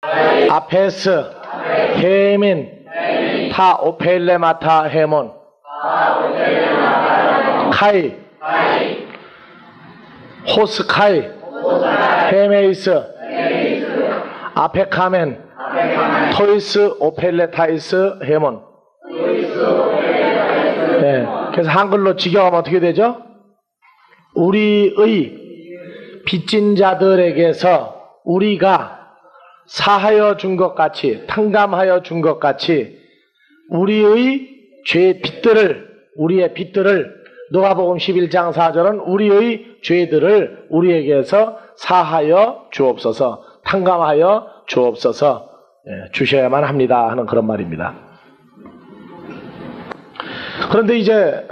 아페스, 헤민, 타 오펠레마타 헤몬, 카이, 호스카이, 헤메이스, 아페카멘, 토이스 오펠레타이스 헤몬. 네, 그래서 한글로 직역하면 어떻게 되죠? 우리의 빚진 자들에게서 우리가 사하여 준 것 같이, 탕감하여 준 것 같이 우리의 우리의 빚들을 누가복음 11장 4절은 우리의 죄들을 우리에게서 사하여 주옵소서, 탕감하여 주옵소서, 주셔야만 합니다 하는 그런 말입니다. 그런데 이제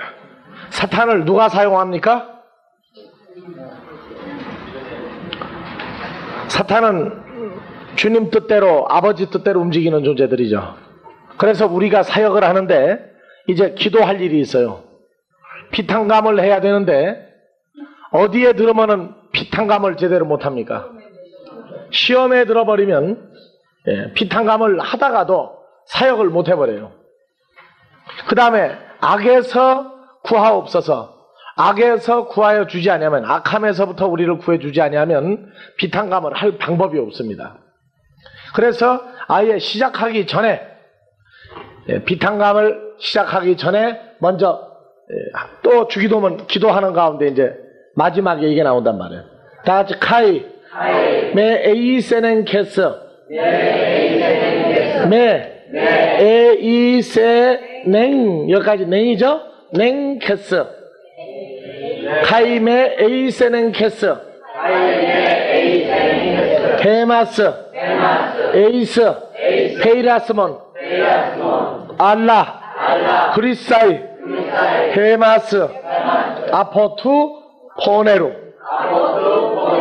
사탄을 누가 사용합니까? 사탄은 주님 뜻대로, 아버지 뜻대로 움직이는 존재들이죠. 그래서 우리가 사역을 하는데 이제 기도할 일이 있어요. 피탕감을 해야 되는데 어디에 들으면은 피탕감을 제대로 못합니까? 시험에 들어버리면 피탕감을 하다가도 사역을 못해버려요. 그 다음에 악에서 구하옵소서, 악에서 구하여 주지 아니하면, 악함에서부터 우리를 구해주지 아니하면 비탄감을 할 방법이 없습니다. 그래서 아예 시작하기 전에, 비탄감을 시작하기 전에 먼저 또 주기도면 기도하는 가운데 이제 마지막에 이게 나온단 말이에요. 다 같이 카이 메 에이세넨 캐스 메 에이세냉, 여기까지 냉이죠? 냉 캐스 카이메 에이세넨 캐스 헤마스 에이스 페이라스몬 알라 그리사이 헤마스 아포투 포네루.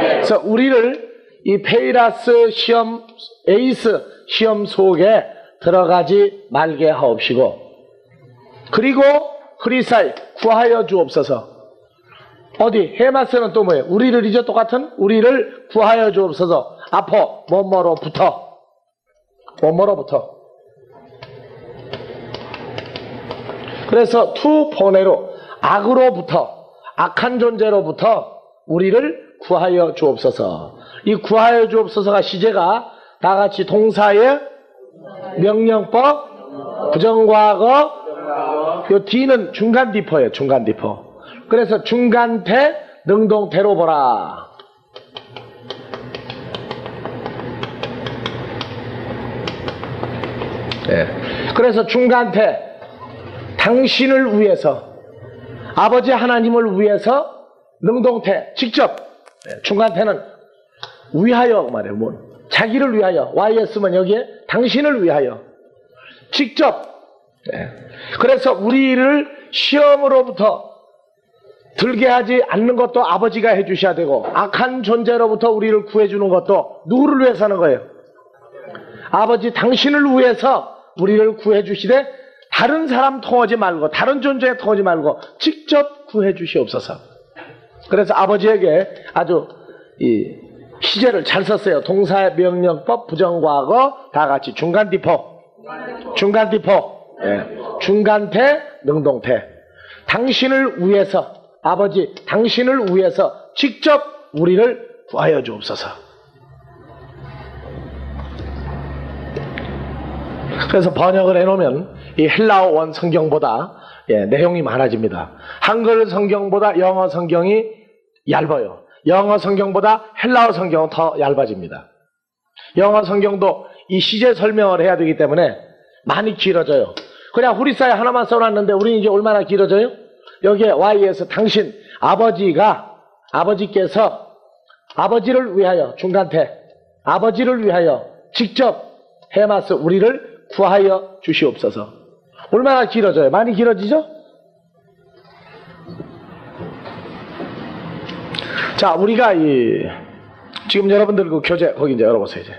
그래서 우리를 이 페이라스 시험, 에이스 시험 속에 들어가지 말게 하옵시고, 그리고 그리사이 구하여 주옵소서. 어디 헤마스는 또 뭐예요? 우리를, 이제 똑같은 우리를 구하여 주옵소서. 아포 뭐뭐로부터, 뭐뭐로부터. 그래서 투 포네로, 악으로부터, 악한 존재로부터 우리를 구하여 주옵소서. 이 구하여 주옵소서가 시제가 다 같이 동사의 명령법, 부정과거, 요 뒤는 중간 디퍼예요. 중간 디퍼. 그래서 중간태, 능동태로 보라. 네. 그래서 중간태, 당신을 위해서, 아버지 하나님을 위해서, 능동태, 직접. 중간태는 위하여 말이에요. 뭐 자기를 위하여, YS면 여기에 당신을 위하여, 직접. 그래서 우리를 시험으로부터 들게 하지 않는 것도 아버지가 해주셔야 되고, 악한 존재로부터 우리를 구해주는 것도 누구를 위해서 하는 거예요? 아버지 당신을 위해서 우리를 구해주시되, 다른 사람 통하지 말고, 다른 존재에 통하지 말고 직접 구해주시옵소서. 그래서 아버지에게 아주 이 시제를 잘 썼어요. 동사의 명령법, 부정과거, 다 같이 중간 디포, 중간 디포, 중간태, 능동태. 당신을 위해서, 아버지 당신을 위해서 직접 우리를 구하여 주옵소서. 그래서 번역을 해놓으면 이 헬라어 원 성경보다 내용이 많아집니다. 한글 성경보다 영어 성경이 얇아요. 영어 성경보다 헬라어 성경은 더 얇아집니다. 영어 성경도 이 시제 설명을 해야 되기 때문에 많이 길어져요. 그냥 후리사에 하나만 써놨는데 우리는 이제 얼마나 길어져요? 여기에 Y에서 당신, 아버지께서 아버지를 위하여, 중간태, 아버지를 위하여 직접 헤마스, 우리를 구하여 주시옵소서. 얼마나 길어져요? 많이 길어지죠? 자, 우리가 지금 여러분들 그 교재 거기 이제 열어보세요. 이제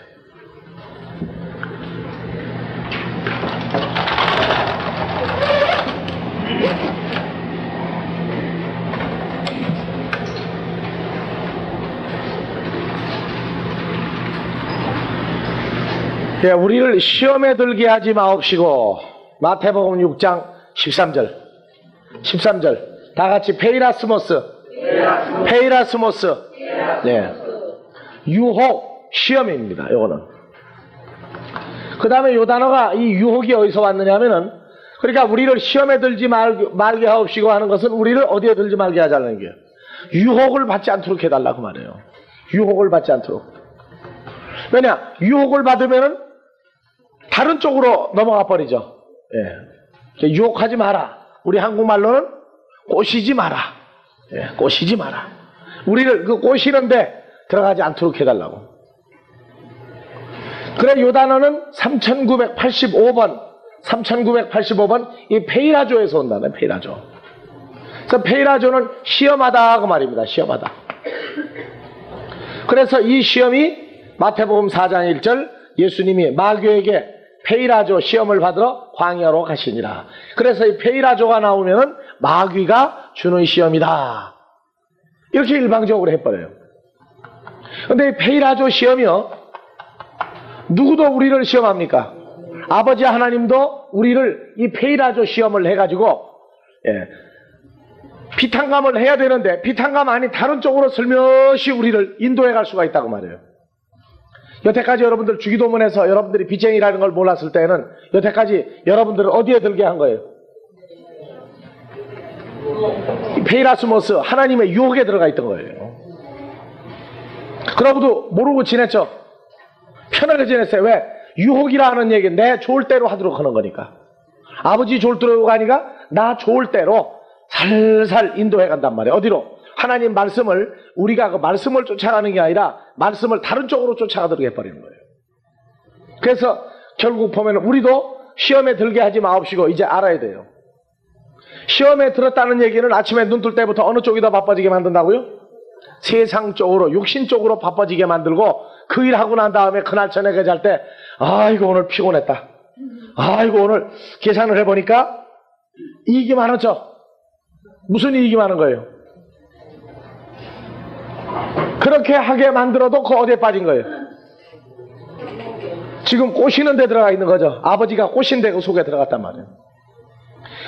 우리를 시험에 들게 하지 마옵시고. 마태복음 6장 13절. 13절. 다 같이 페이라스모스. 페이라스모스. 네. 유혹, 시험입니다. 요거는. 그 다음에 요 단어가, 이 유혹이 어디서 왔느냐면은, 그러니까 우리를 시험에 들지 말게 하옵시고 하는 것은 우리를 어디에 들지 말게 하자는 거예요. 유혹을 받지 않도록 해달라고 말해요. 유혹을 받지 않도록. 왜냐? 유혹을 받으면은 다른 쪽으로 넘어가 버리죠. 예. 유혹하지 마라. 우리 한국말로는 꼬시지 마라. 예, 꼬시지 마라. 우리를 그 꼬시는데 들어가지 않도록 해달라고. 그래, 요 단어는 3985번, 이 페이라조에서 온다네, 페이라조. 그래서 페이라조는 시험하다, 그 말입니다, 시험하다. 그래서 이 시험이 마태복음 4장 1절 예수님이 마귀에게 페이라조 시험을 받으러 광야로 가시니라. 그래서 이 페이라조가 나오면은 마귀가 주는 시험이다. 이렇게 일방적으로 해버려요. 근데 이 페이라조 시험이요, 누구도 우리를 시험합니까? 아버지 하나님도 우리를 이 페이라조 시험을 해가지고, 예, 비탄감을 해야 되는데 비탄감 아닌 다른 쪽으로 슬며시 우리를 인도해 갈 수가 있다고 말해요. 여태까지 여러분들 주기도문에서 여러분들이 빚쟁이라는 걸 몰랐을 때는 여태까지 여러분들을 어디에 들게 한 거예요? 페이라스모스, 하나님의 유혹에 들어가 있던 거예요. 그러고도 모르고 지냈죠. 편하게 지냈어요. 왜? 유혹이라 하는 얘기는 내 좋을 대로 하도록 하는 거니까. 아버지 좋을 대로 가니까 나 좋을 대로 살살 인도해 간단 말이에요. 어디로? 하나님 말씀을, 우리가 그 말씀을 쫓아가는 게 아니라 말씀을 다른 쪽으로 쫓아가도록 해버리는 거예요. 그래서 결국 보면 우리도 시험에 들게 하지 마옵시고 이제 알아야 돼요. 시험에 들었다는 얘기는 아침에 눈 뜰 때부터 어느 쪽이 더 바빠지게 만든다고요? 세상 쪽으로, 육신 쪽으로 바빠지게 만들고, 그 일 하고 난 다음에 그날 저녁에 잘 때, 아이고 오늘 피곤했다. 아이고 오늘 계산을 해보니까 이익이 많았죠. 무슨 이익이 많은 거예요? 그렇게 하게 만들어도 그 어디에 빠진 거예요? 지금 꼬시는 데 들어가 있는 거죠. 아버지가 꼬신 데 그 속에 들어갔단 말이에요.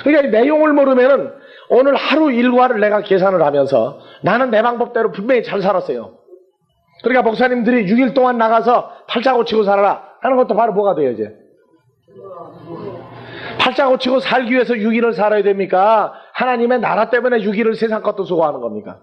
그러니까 이 내용을 모르면은 오늘 하루 일과를 내가 계산을 하면서 나는 내 방법대로 분명히 잘 살았어요. 그러니까 목사님들이 6일 동안 나가서 팔자 고치고 살아라 하는 것도 바로 뭐가 돼요, 이제? 팔자 고치고 살기 위해서 6일을 살아야 됩니까? 하나님의 나라 때문에 6일을 세상 것도 수고하는 겁니까?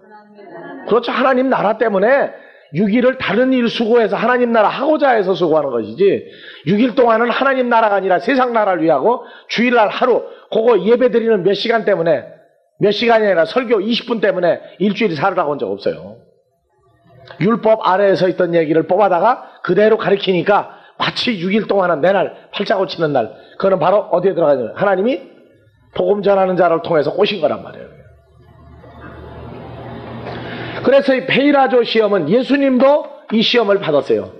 그렇죠. 하나님 나라 때문에 6일을 다른 일 수고해서 하나님 나라 하고자 해서 수고하는 것이지, 6일 동안은 하나님 나라가 아니라 세상 나라를 위하고 주일날 하루 그거 예배 드리는 몇 시간 때문에, 몇 시간이 아니라 설교 20분 때문에 일주일이 살으라고 한 적 없어요. 율법 아래에서 있던 얘기를 뽑아다가 그대로 가리키니까 마치 6일 동안은 내날 팔자 고치는 날, 그거는 바로 어디에 들어가냐, 하나님이 복음 전하는 자를 통해서 오신 거란 말이에요. 그래서 이 페이라조 시험은 예수님도 이 시험을 받았어요.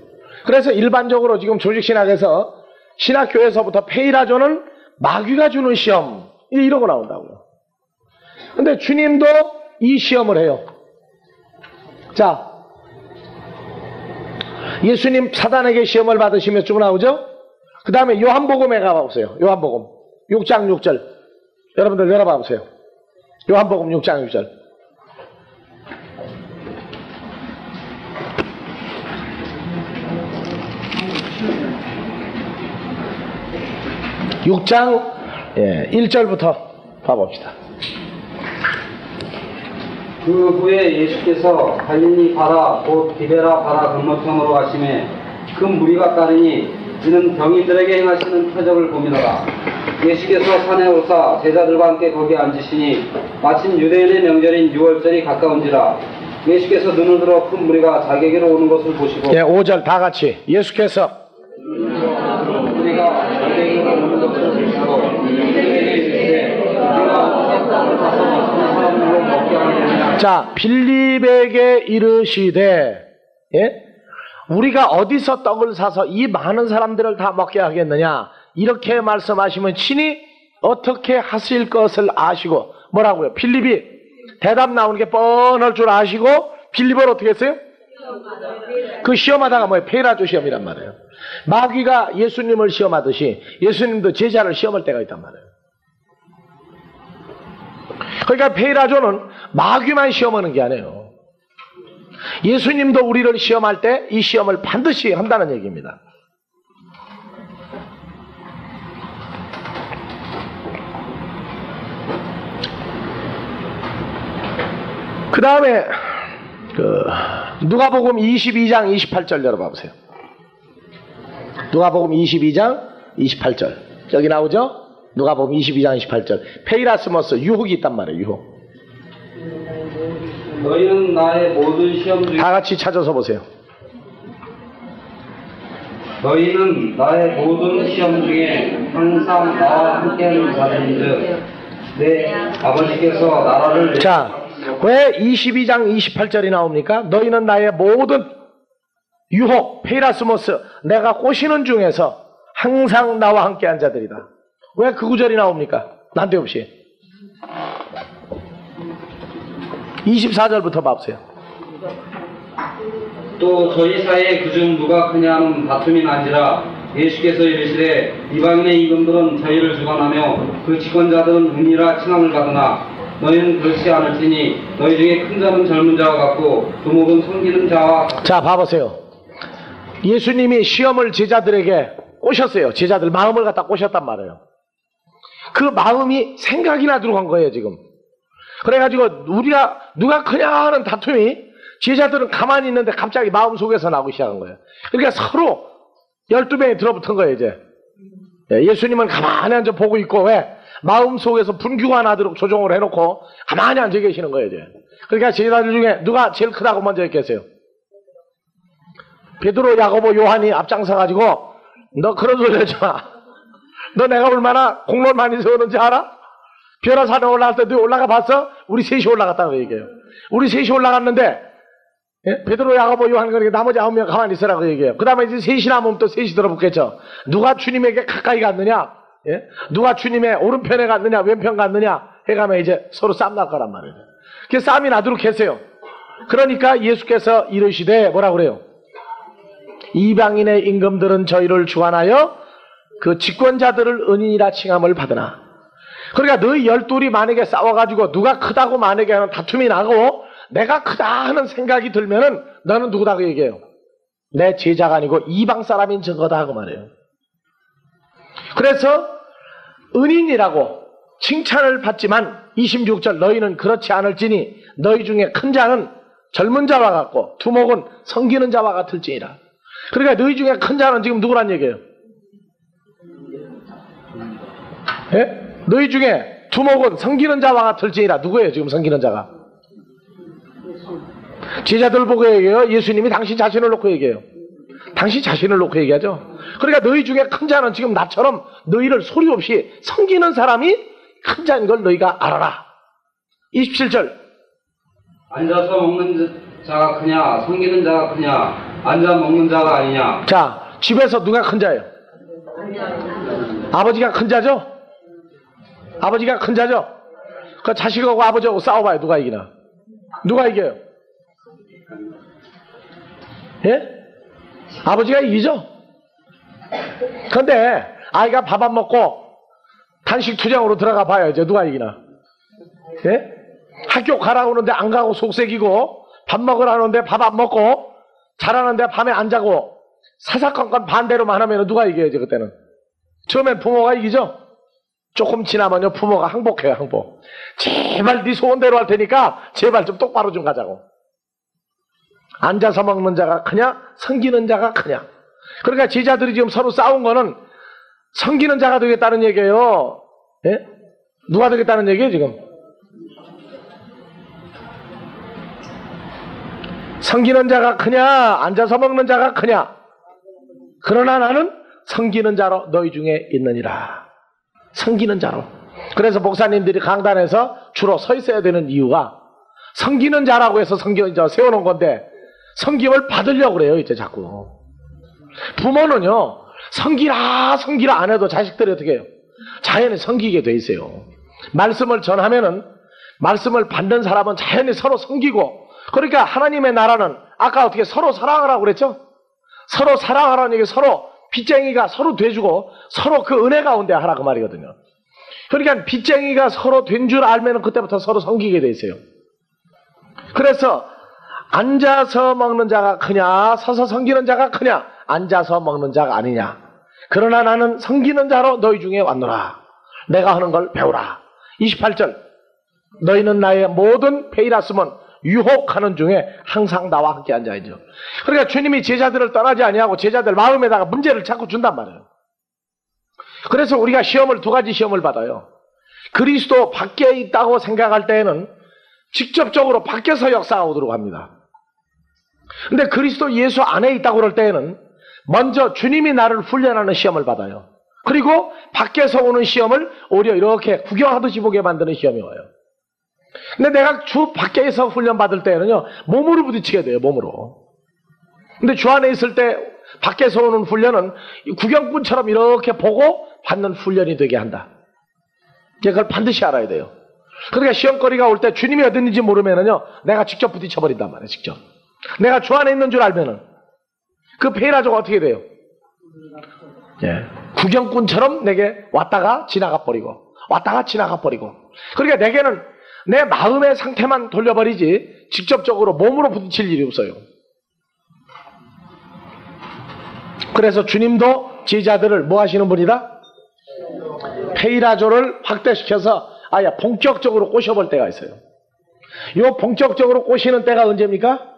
그래서 일반적으로 지금 조직신학에서, 신학교에서부터 페이라조는 마귀가 주는 시험 이러고 나온다고요. 근데 주님도 이 시험을 해요. 자, 예수님 사단에게 시험을 받으시며 쭉 나오죠? 그 다음에 요한복음에 가보세요. 요한복음 6장 6절 여러분들 열어봐보세요. 요한복음 6장 6절. 육 장 1절부터 봐봅시다. 그 후에 예수께서 갈릴리 바다 곧 디베라 바다 건너편으로 가시매 그 무리가 따르니 이는 병인들에게 행하시는 표적을 보미더라. 예수께서 산에 오사 제자들과 함께 거기 앉으시니 마침 유대인의 명절인 유월절이 가까운지라. 예수께서 눈을 들어 큰 무리가 자기에게로 오는 것을 보시고 5절 다 같이 예수께서 무리가 자기에게로 오는 것을 보시고 자, 빌립에게 이르시되, 예? 우리가 어디서 떡을 사서 이 많은 사람들을 다 먹게 하겠느냐, 이렇게 말씀하시면 친히 어떻게 하실 것을 아시고, 뭐라고요? 빌립이 대답 나오는 게 뻔할 줄 아시고 빌립을 어떻게 했어요? 그 시험하다가 뭐예요? 페이라조 시험이란 말이에요. 마귀가 예수님을 시험하듯이 예수님도 제자를 시험할 때가 있단 말이에요. 그러니까 페이라조는 마귀만 시험하는 게 아니에요. 예수님도 우리를 시험할 때 이 시험을 반드시 한다는 얘기입니다. 그 다음에 누가복음 22장 28절 열어봐 보세요. 누가복음 22장 28절 여기 나오죠? 누가복음 22장 28절 페이라스모스 유혹이 있단 말이에요. 유혹. 너희는 나의 모든 시험 중에 다 같이 찾아서 보세요. 너희는 나의 모든 시험 중에 항상 나와 함께하는 자들인즉 내 아버지께서 나라를 자, 왜 22장 28절이 나옵니까? 너희는 나의 모든 유혹, 페이라스모스, 내가 꼬시는 중에서 항상 나와 함께한 자들이다. 왜 그 구절이 나옵니까? 난데없이. 24절부터 봐보세요. 또 저희 사이에 그중 누가 크냐는 다툼이 난지라 예수께서 이르시되 이방인의 임금들은 저희를 주관하며 그 집권자들은 은이라 칭함을 받으나 너희는 그렇지 않을지니 너희 중에 큰 자는 젊은 자와 같고 두목은 섬기는 자와 자, 봐보세요. 예수님이 시험을 제자들에게 꼬셨어요. 제자들 마음을 갖다 꼬셨단 말이에요. 그 마음이 생각이 나도록 한 거예요, 지금. 그래가지고 우리가 누가 크냐 하는 다툼이 제자들은 가만히 있는데 갑자기 마음속에서 나오기 시작한 거예요. 그러니까 서로 12명이 들어붙은 거예요, 이제. 예수님은 가만히 앉아 보고 있고, 왜? 마음속에서 분규가 나도록 조종을 해놓고 가만히 앉아 계시는 거예요, 이제. 그러니까 제자들 중에 누가 제일 크다고 먼저 얘기했어요? 베드로, 야고보, 요한이 앞장서가지고 너 그런 소리 하지 마. 너 내가 얼마나 공로를 많이 세우는지 알아? 벼라산에 올라갈 때 너 올라가 봤어? 우리 셋이 올라갔다고 얘기해요. 우리 셋이 올라갔는데 베드로, 야고보, 요한 그러니까 나머지 9명 가만히 있으라고 얘기해요. 그 다음에 이제 셋이 남으면 또 셋이 들어붙겠죠. 누가 주님에게 가까이 갔느냐? 누가 주님의 오른편에 갔느냐 왼편 갔느냐 해가면 이제 서로 싸움 날 거란 말이에요. 그 싸움이 나도록 했어요. 그러니까 예수께서 이르시되 뭐라 그래요? 이방인의 임금들은 저희를 주관하여 그 집권자들을 은인이라 칭함을 받으나. 그러니까 너희 12이 만약에 싸워가지고 누가 크다고 만약에 하는 다툼이 나고 내가 크다 하는 생각이 들면은 너는 누구다고 얘기해요? 내 제자가 아니고 이방 사람인 증거다 하고 말해요. 그래서 은인이라고 칭찬을 받지만 26절 너희는 그렇지 않을지니 너희 중에 큰 자는 젊은 자와 같고 두목은 섬기는 자와 같을지니라. 그러니까 너희 중에 큰 자는 지금 누구란 얘기예요? 예? 너희 중에 두목은 섬기는 자와 같을지니라. 누구예요 지금 섬기는 자가? 제자들 보고 얘기해요? 예수님이 당신 자신을 놓고 얘기해요? 당신 자신을 놓고 얘기하죠. 그러니까 너희 중에 큰 자는 지금 나처럼 너희를 소리 없이 섬기는 사람이 큰 자인 걸 너희가 알아라. 27절 앉아서 먹는 자가 크냐 섬기는 자가 크냐 앉아 먹는 자가 아니냐. 자, 집에서 누가 큰 자예요? 아버지가 큰 자죠? 아버지가 큰 자죠? 그 자식하고 아버지하고 싸워봐요. 누가 이기나? 누가 이겨요? 예? 아버지가 이기죠? 근데 아이가 밥 안 먹고 단식 투쟁으로 들어가 봐요. 이제 누가 이기나? 예? 학교 가라고 하는데 안 가고 속색이고 밥 먹으라는데 밥 안 먹고 자라는데 밤에 안 자고 사사건건 반대로만 하면 누가 이겨요? 이제 그때는 처음엔 부모가 이기죠? 조금 지나면요 부모가 항복해요. 항복. 제발 네 소원대로 할 테니까 제발 좀 똑바로 좀 가자고. 앉아서 먹는 자가 크냐 섬기는 자가 크냐. 그러니까 제자들이 지금 서로 싸운 거는 섬기는 자가 되겠다는 얘기예요. 예? 누가 되겠다는 얘기예요 지금? 섬기는 자가 크냐 앉아서 먹는 자가 크냐. 그러나 나는 섬기는 자로 너희 중에 있느니라. 섬기는 자로. 그래서 목사님들이 강단에서 주로 서 있어야 되는 이유가 섬기는 자라고 해서 섬기는 자 세워놓은 건데 섬김을 받으려고 그래요 이제 자꾸. 부모는요 섬기라 섬기라 안 해도 자식들이 어떻게 해요? 자연히 섬기게 돼 있어요. 말씀을 전하면은 말씀을 받는 사람은 자연히 서로 섬기고. 그러니까 하나님의 나라는 아까 어떻게 서로 사랑하라고 그랬죠? 서로 사랑하라는 얘기, 서로 빚쟁이가 서로 돼주고 서로 그 은혜 가운데 하라 그 말이거든요. 그러니까 빚쟁이가 서로 된 줄 알면 그때부터 서로 섬기게 돼 있어요. 그래서 앉아서 먹는 자가 크냐 서서 섬기는 자가 크냐, 앉아서 먹는 자가 아니냐. 그러나 나는 섬기는 자로 너희 중에 왔노라. 내가 하는 걸 배우라. 28절, 너희는 나의 모든 페이라스몬 유혹하는 중에 항상 나와 함께 앉아야죠. 그러니까 주님이 제자들을 떠나지 아니하고 제자들 마음에다가 문제를 자꾸 준단 말이에요. 그래서 우리가 시험을, 두 가지 시험을 받아요. 그리스도 밖에 있다고 생각할 때에는 직접적으로 밖에서 역사가 오도록 합니다. 근데 그리스도 예수 안에 있다고 그럴 때에는 먼저 주님이 나를 훈련하는 시험을 받아요. 그리고 밖에서 오는 시험을 오히려 이렇게 구경하듯이 보게 만드는 시험이 와요. 근데 내가 주 밖에서 훈련 받을 때는요, 몸으로 부딪히게 돼요, 몸으로. 근데 주 안에 있을 때 밖에서 오는 훈련은 구경꾼처럼 이렇게 보고 받는 훈련이 되게 한다. 그걸 반드시 알아야 돼요. 그러니까 시험거리가 올 때 주님이 어디 있는지 모르면은요, 내가 직접 부딪혀버린단 말이에요, 직접. 내가 주 안에 있는 줄 알면은 그 페이라조가 어떻게 돼요? 예. 구경꾼처럼 내게 왔다가 지나가 버리고 왔다가 지나가 버리고. 그러니까 내게는 내 마음의 상태만 돌려버리지 직접적으로 몸으로 부딪힐 일이 없어요. 그래서 주님도 제자들을 뭐 하시는 분이다? 페이라조를 확대시켜서 아예 본격적으로 꼬셔볼 때가 있어요. 이 본격적으로 꼬시는 때가 언제입니까?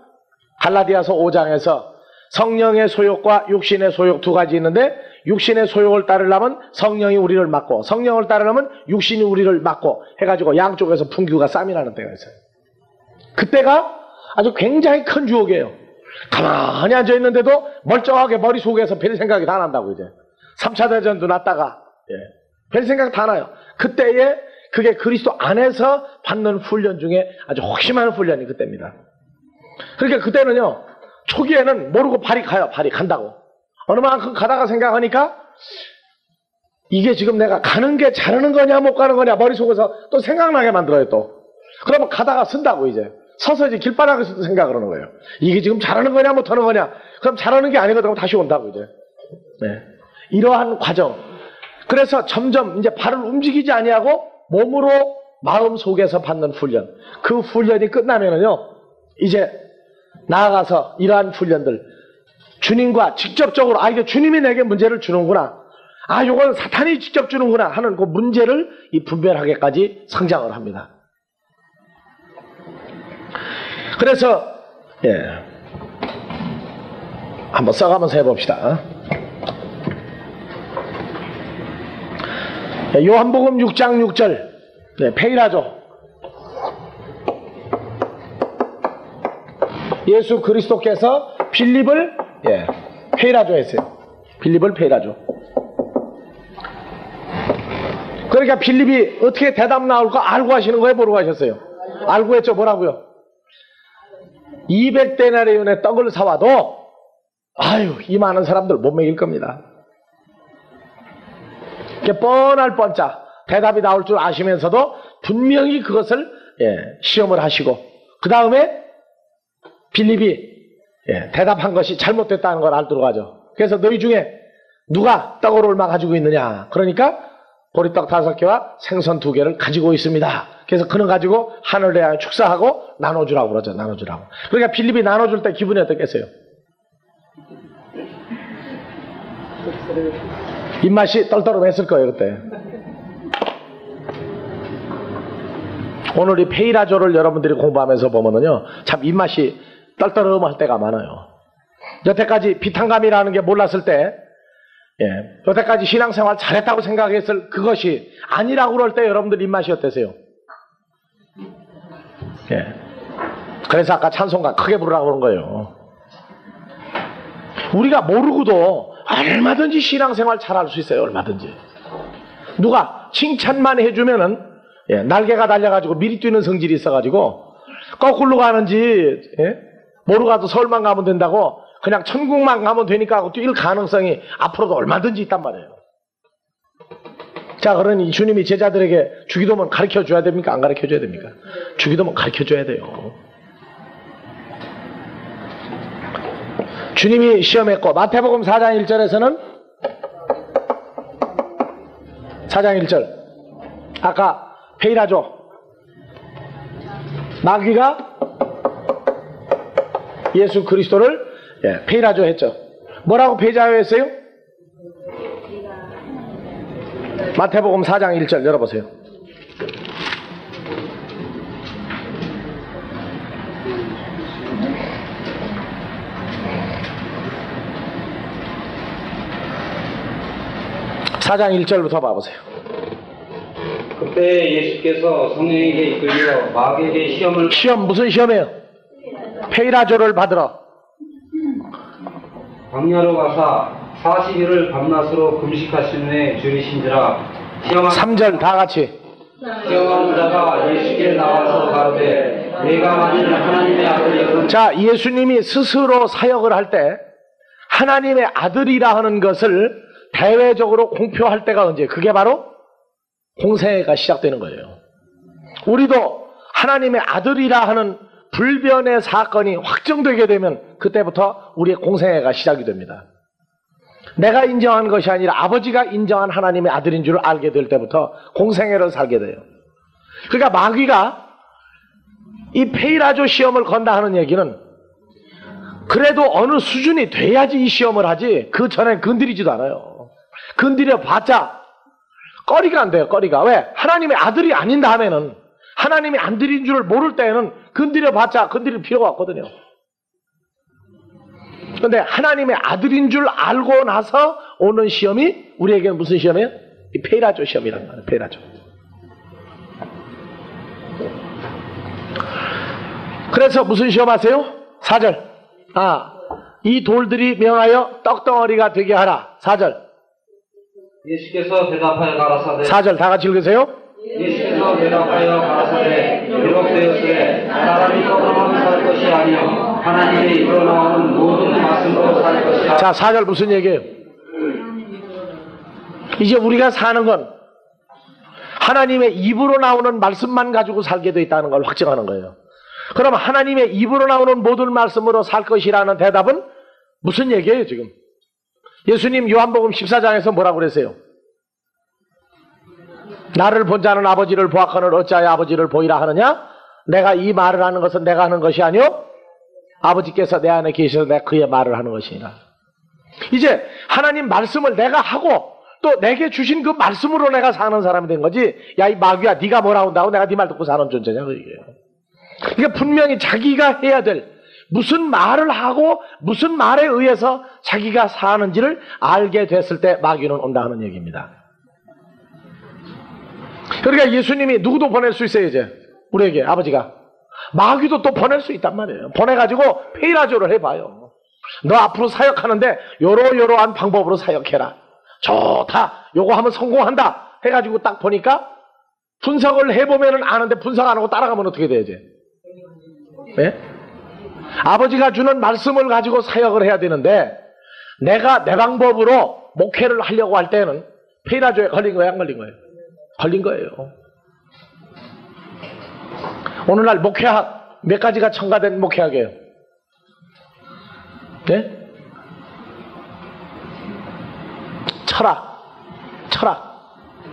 갈라디아서 5장에서 성령의 소욕과 육신의 소욕 두 가지 있는데, 육신의 소욕을 따르려면 성령이 우리를 막고 성령을 따르려면 육신이 우리를 막고 해가지고 양쪽에서 분규가 쌈이 나는 때가 있어요. 그때가 아주 굉장히 큰 유혹이에요. 가만히 앉아있는데도 멀쩡하게 머릿속에서 별 생각이 다 난다고. 이제 3차 대전도 났다가 별 생각 다 나요. 그때에 그게 그리스도 안에서 받는 훈련 중에 아주 혹심한 훈련이 그때입니다. 그러니까 그때는요, 초기에는 모르고 발이 가요. 발이 간다고. 어느 만큼 가다가 생각하니까 이게 지금 내가 가는 게 잘하는 거냐 못 가는 거냐 머릿속에서 또 생각나게 만들어요. 또 그러면 가다가 쓴다고. 이제 서서 이제 길바닥에서도 생각을 하는 거예요. 이게 지금 잘하는 거냐 못하는 거냐. 그럼 잘하는 게 아니거든. 다시 온다고. 이제 이러한 과정. 그래서 점점 이제 발을 움직이지 아니하고 몸으로 마음 속에서 받는 훈련. 그 훈련이 끝나면은요, 이제 나아가서 이러한 훈련들 주님과 직접적으로, 이게 주님이 내게 문제를 주는구나, 요건 사탄이 직접 주는구나 하는 그 문제를 이 분별하게까지 성장을 합니다. 그래서 한번 써가면서 해봅시다. 요한복음 6장 6절 페이라조. 예수 그리스도께서 빌립을 페이라조 했어요. 빌립을 페이라조. 그러니까 빌립이 어떻게 대답 나올까 알고 하시는 거예요? 모르고 하셨어요? 알고 했죠. 뭐라고요? 200데나리온의 떡을 사와도 이 많은 사람들 못 먹일 겁니다. 이렇게 뻔할 뻔짜 대답이 나올 줄 아시면서도 분명히 그것을 시험을 하시고, 그 다음에 빌립이 대답한 것이 잘못됐다는 걸 알도록 하죠. 그래서 너희 중에 누가 떡을 얼마 가지고 있느냐. 그러니까 보리떡 5개와 생선 2개를 가지고 있습니다. 그래서 그는 가지고 하늘에 대하여 축사하고 나눠주라고 그러죠. 나눠주라고. 그러니까 빌립이 나눠줄 때 기분이 어떻겠어요? 입맛이 떨떠름했을 거예요. 그때. 오늘 이 페이라조를 여러분들이 공부하면서 보면은요, 참 입맛이 떨떠름할 때가 많아요. 여태까지 비탄감이라는 게 몰랐을 때, 여태까지 신앙생활 잘했다고 생각했을 그것이 아니라고 그럴 때 여러분들 입맛이 어떠세요? 그래서 아까 찬송가 크게 부르라고 그런 거예요. 우리가 모르고도 얼마든지 신앙생활 잘할 수 있어요. 얼마든지. 누가 칭찬만 해주면은 날개가 달려가지고 미리 뛰는 성질이 있어가지고 거꾸로 가는지 모르고 가도 서울만 가면 된다고 그냥 천국만 가면 되니까 하고 뛸 가능성이 앞으로도 얼마든지 있단 말이에요. 자, 그러니 주님이 제자들에게 주기도문 가르쳐줘야 됩니까? 안 가르쳐줘야 됩니까? 주기도문 가르쳐줘야 돼요. 주님이 시험했고, 마태복음 4장 1절에서는 4장 1절 아까 페이라조 마귀가 예수 그리스도를 페이라조 했죠. 뭐라고 페이라조 했어요? 마태복음 4장 1절 열어보세요. 사장 1절부터 봐보세요. 그때 예수께서 성령에게 이끌려 마귀에게 시험 무슨 시험이에요? 페이라조를 받으러 광야로 가사 40일을 밤낮으로 금식하신 후에 줄이신지라 3절 다 같이 시험하는 자가 예수께 나와서 가로되 내가 만일 하나님의 아들이거든. 자, 예수님이 스스로 사역을 할 때 하나님의 아들이라 하는 것을 대외적으로 공표할 때가 언제? 그게 바로 공생애가 시작되는 거예요. 우리도 하나님의 아들이라 하는 불변의 사건이 확정되게 되면 그때부터 우리의 공생애가 시작이 됩니다. 내가 인정한 것이 아니라 아버지가 인정한 하나님의 아들인 줄 알게 될 때부터 공생애를 살게 돼요. 그러니까 마귀가 이 페이라조 시험을 건다 하는 얘기는 그래도 어느 수준이 돼야지 이 시험을 하지 그 전에 건드리지도 않아요. 건드려 봤자 꺼리가 안 돼요. 꺼리가. 왜? 하나님의 아들이 아닌 다음에는 하나님의 아들인 줄 모를 때에는 건드려 봤자 건드릴 필요가 없거든요. 그런데 하나님의 아들인 줄 알고 나서 오는 시험이 우리에게는 무슨 시험이에요? 이 페이라조 시험이란 말이에요. 페이라조. 그래서 무슨 시험 하세요? 4절. 이 돌들이 명하여 떡덩어리가 되게 하라. 4절. 예수께서 대답하여 가라사대 4절 다 같이 읽으세요. 예수께서 대답하여 가라사대 기록되었으되 사람이 떡으로만 살 것이 아니요 하나님의 입으로 나오는 모든 말씀으로 살 것이라. 자, 4절 무슨 얘기예요? 이제 우리가 사는 건 하나님의 입으로 나오는 말씀만 가지고 살게 돼 있다는 걸 확증하는 거예요. 그럼 하나님의 입으로 나오는 모든 말씀으로 살 것이라는 대답은 무슨 얘기예요 지금? 예수님 요한복음 14장에서 뭐라고 그랬어요? 나를 본 자는 아버지를 보았거늘 어찌하여 아버지를 보이라 하느냐? 내가 이 말을 하는 것은 내가 하는 것이 아니요 아버지께서 내 안에 계셔서 내가 그의 말을 하는 것이니라. 이제 하나님 말씀을 내가 하고 또 내게 주신 그 말씀으로 내가 사는 사람이 된 거지. 야 이 마귀야 네가 뭐라고 한다고 내가 네 말 듣고 사는 존재냐 그 얘기예요. 그러니까 분명히 자기가 해야 될 무슨 말을 하고 무슨 말에 의해서 자기가 사는지를 알게 됐을 때 마귀는 온다 하는 얘기입니다. 그러니까 예수님이 누구도 보낼 수 있어요. 이제 우리에게 아버지가 마귀도 또 보낼 수 있단 말이에요. 보내가지고 페이라조를 해봐요. 너 앞으로 사역하는데 요러요러한 방법으로 사역해라. 좋다. 요거 하면 성공한다 해가지고 딱 보니까 분석을 해보면은 아는데 분석 안 하고 따라가면 어떻게 돼야지? 네? 아버지가 주는 말씀을 가지고 사역을 해야 되는데 내가 내 방법으로 목회를 하려고 할 때는 페이라조에 걸린 거예요? 안 걸린 거예요? 걸린 거예요. 오늘날 목회학 몇 가지가 첨가된 목회학이에요? 네? 철학,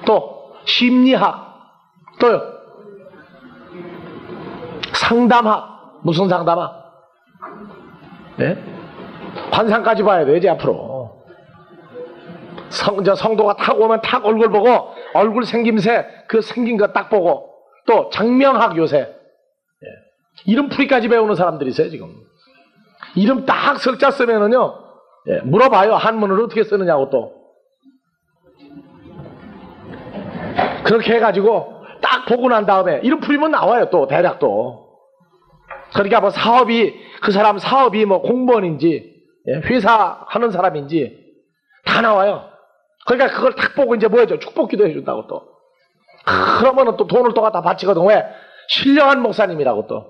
또 심리학, 또요 상담학. 무슨 상담학? 네? 환상까지 봐야 돼 이제 앞으로. 성도가 탁 오면 탁 얼굴 보고 얼굴 생김새 그 생긴 거 딱 보고 또 장명학 요새 이름 풀이까지 배우는 사람들이 있어요 지금. 이름 딱 석자 쓰면은요 물어봐요 한문을 어떻게 쓰느냐고 또 그렇게 해가지고 딱 보고 난 다음에 이름 풀이면 나와요 또 대략 또. 그러니까 뭐 사업이 그 사람 사업이 뭐 공무원인지 회사 하는 사람인지 다 나와요. 그러니까 그걸 딱 보고 이제 뭐 해줘? 축복기도 해준다고 또. 그러면은 또 돈을 또 갖다 바치거든. 왜? 신령한 목사님이라고 또.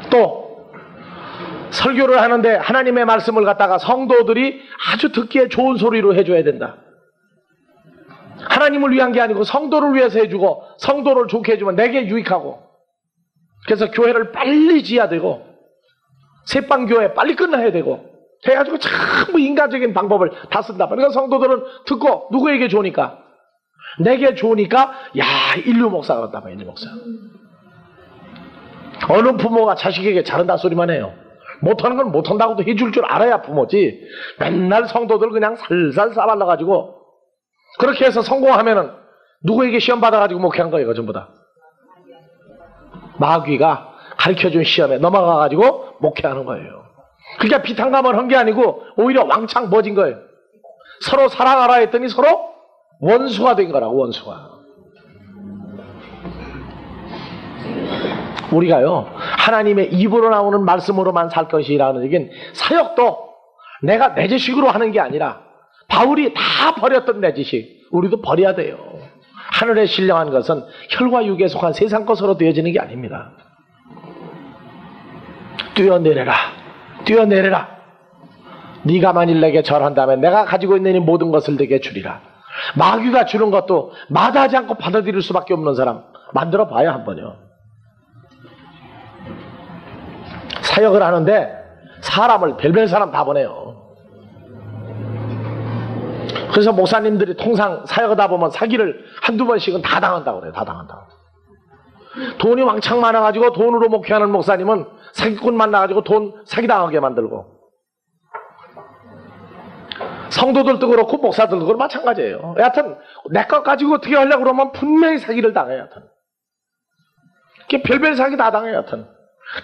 또 설교를 하는데 하나님의 말씀을 갖다가 성도들이 아주 듣기에 좋은 소리로 해줘야 된다. 하나님을 위한 게 아니고 성도를 위해서 해주고 성도를 좋게 해주면 내게 유익하고 그래서 교회를 빨리 지어야 되고 새빵교회 빨리 끝나야 되고 해가지고 전부 인간적인 방법을 다 쓴다. 그러니까 성도들은 듣고 누구에게 좋으니까? 내게 좋으니까 야 인류 목사가 그런다. 인류 목사. 어느 부모가 자식에게 잘한다 소리만 해요. 못하는 건 못한다고도 해줄 줄 알아야 부모지. 맨날 성도들 그냥 살살 싸발라가지고 그렇게 해서 성공하면은 누구에게 시험 받아가지고 목회한 거예요. 전부 다. 마귀가 가르쳐준 시험에 넘어가가지고 목회하는 거예요. 그러니까 비탄감을 한 게 아니고 오히려 왕창 멋진 거예요. 서로 사랑하라 했더니 서로 원수가 된 거라고. 원수가. 우리가요 하나님의 입으로 나오는 말씀으로만 살 것이라는 얘기는 사역도 내가 내 지식으로 하는 게 아니라 바울이 다 버렸던 내 지식 우리도 버려야 돼요. 하늘에 신령한 것은 혈과 육에 속한 세상 것으로 되어지는 게 아닙니다. 뛰어내려라. 뛰어내려라. 네가 만일 내게 절한다면 내가 가지고 있는 이 모든 것을 내게 주리라. 마귀가 주는 것도 마다하지 않고 받아들일 수밖에 없는 사람 만들어 봐야 한번요. 사역을 하는데 사람을 별별 사람 다 보내요. 그래서 목사님들이 통상 사역하다 보면 사기를 한두 번씩은 다 당한다고 그래요. 다 당한다고. 돈이 왕창 많아가지고 돈으로 목회하는 목사님은 사기꾼 만나가지고 돈 사기당하게 만들고, 성도들도 그렇고 목사들도 그렇고 마찬가지예요. 여하튼 내 것 가지고 어떻게 하려고 그러면 분명히 사기를 당해요. 여하튼 별별 사기 다 당해요. 여하튼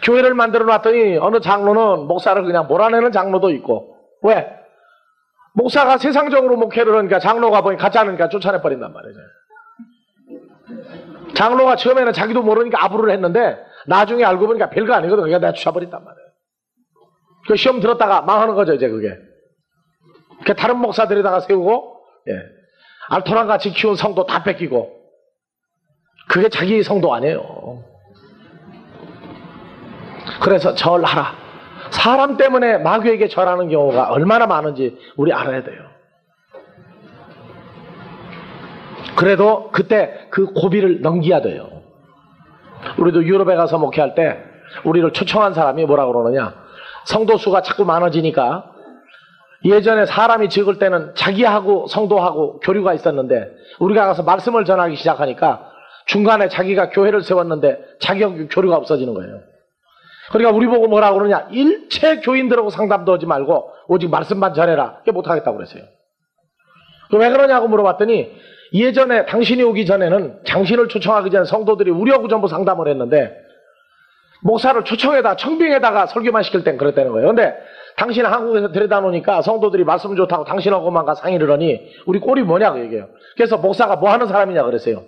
교회를 만들어 놨더니 어느 장로는 목사를 그냥 몰아내는 장로도 있고. 왜? 목사가 세상적으로 목회를 하니까 장로가 보니 가짜니까 쫓아내버린단 말이죠. 장로가 처음에는 자기도 모르니까 아부를 했는데 나중에 알고 보니까 별거 아니거든. 그러니까 내가 쫓아버린단 말이에요. 그 시험 들었다가 망하는 거죠 이제 그게. 다른 목사들에다가 세우고, 알토란 같이 키운 성도 다 뺏기고. 그게 자기 성도 아니에요. 그래서 절하라. 사람 때문에 마귀에게 절하는 경우가 얼마나 많은지 우리 알아야 돼요. 그래도 그때 그 고비를 넘겨야 돼요. 우리도 유럽에 가서 목회할 때 우리를 초청한 사람이 뭐라고 그러느냐, 성도 수가 자꾸 많아지니까 예전에 사람이 적을 때는 자기하고 성도하고 교류가 있었는데 우리가 가서 말씀을 전하기 시작하니까 중간에 자기가 교회를 세웠는데 자기하고 교류가 없어지는 거예요. 그러니까 우리 보고 뭐라고 그러냐, 일체 교인들하고 상담도 하지 말고 오직 말씀만 전해라. 그게 못하겠다고 그랬어요. 왜 그러냐고 물어봤더니 예전에 당신이 오기 전에는 당신을 초청하기 전에 성도들이 우리하고 전부 상담을 했는데 목사를 초청에다 청빙에다가 설교만 시킬 땐 그랬다는 거예요. 근데 당신 한국에서 데려다 놓으니까 성도들이 말씀 좋다고 당신하고만 가 상의를 하니 우리 꼴이 뭐냐 그 얘기예요. 그래서 목사가 뭐 하는 사람이냐 그랬어요.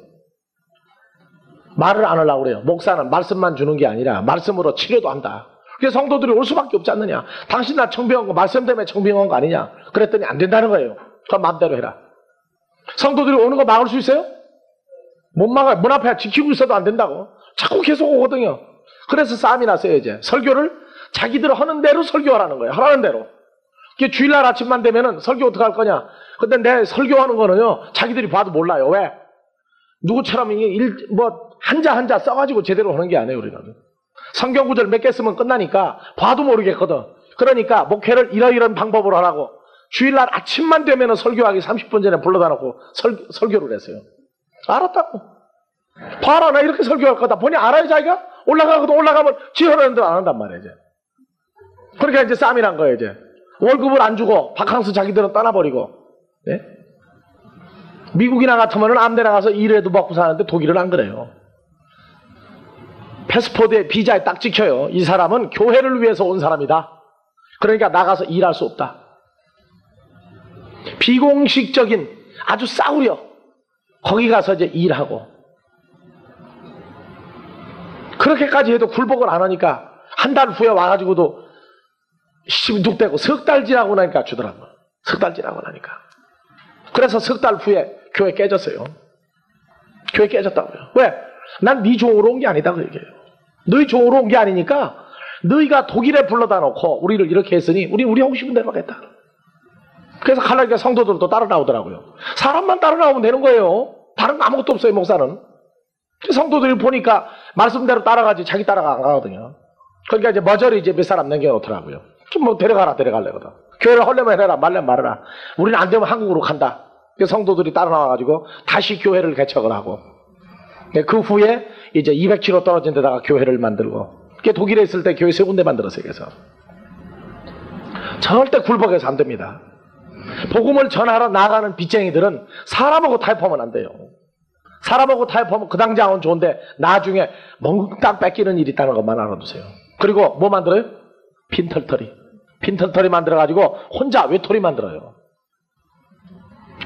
말을 안 하려고 그래요. 목사는 말씀만 주는 게 아니라 말씀으로 치료도 한다. 그래서 성도들이 올 수밖에 없지 않느냐. 당신 나 청빙한 거 말씀 때문에 청빙한 거 아니냐. 그랬더니 안 된다는 거예요. 그럼 마음대로 해라. 성도들이 오는 거 막을 수 있어요? 못 막아요. 문 앞에 지키고 있어도 안 된다고. 자꾸 계속 오거든요. 그래서 싸움이 났어요. 이제 설교를 자기들 하는 대로 설교하라는 거예요. 하라는 대로. 주일날 아침만 되면은 설교 어떻게 할 거냐. 근데 내 설교하는 거는요 자기들이 봐도 몰라요. 왜? 누구처럼 한자 써가지고 제대로 하는 게 아니에요. 우리는 성경 구절 몇 개 쓰면 끝나니까 봐도 모르겠거든. 그러니까 목회를 이러이런 방법으로 하라고 주일날 아침만 되면은 설교하기 30분 전에 불러다 놓고 설교를 했어요. 알았다고. 봐라, 나 이렇게 설교할 거다. 보니 알아요. 자기가 올라가거든. 올라가면 지어라는데 안 한단 말이에요. 이제. 그러니까 이제 싸움이 난 거예요. 이제 월급을 안 주고 바캉스 자기들은 떠나버리고. 네? 미국이나 같으면은 아무데나 가서 일해도 먹고 사는데 독일은 안 그래요. 패스포드에 비자에 딱 찍혀요. 이 사람은 교회를 위해서 온 사람이다. 그러니까 나가서 일할 수 없다. 비공식적인 아주 싸구려. 거기 가서 이제 일하고. 그렇게까지 해도 굴복을 안 하니까 한 달 후에 와가지고도 묵대고 석 달 지나고 나니까 주더라고. 석 달 지나고 나니까. 그래서 석 달 후에 교회 깨졌어요. 교회 깨졌다고요. 왜? 난 네 종으로 온 게 아니다 그 얘기예요. 너희 종으로 온 게 아니니까 너희가 독일에 불러다 놓고 우리를 이렇게 했으니 우리 하고 싶은 대로 하겠다. 그래서 갈라니까 성도들도 따라 나오더라고요. 사람만 따라 나오면 되는 거예요. 다른 거 아무것도 없어요. 목사는. 성도들이 보니까 말씀대로 따라가지 자기 따라가 안 가거든요. 그러니까 이제 머저리 이제 몇 사람 남겨놓더라고요. 좀 뭐 데려가려거든. 교회를 하려면 해라, 말려면 말아라. 우리는 안 되면 한국으로 간다. 그래서 성도들이 따라 나와가지고 다시 교회를 개척을 하고, 그 후에 이제 200km 떨어진 데다가 교회를 만들고, 그게 독일에 있을 때 교회 3군데 만들었어요. 그래서 절대 굴복해서 안 됩니다. 복음을 전하러 나가는 빚쟁이들은 사람하고 타협하면 안 돼요. 사람하고 타협하면 그 당장은 좋은데 나중에 몽땅 뺏기는 일이 있다는 것만 알아두세요. 그리고 뭐 만들어요? 빈털터리 만들어가지고 혼자 외톨이 만들어요.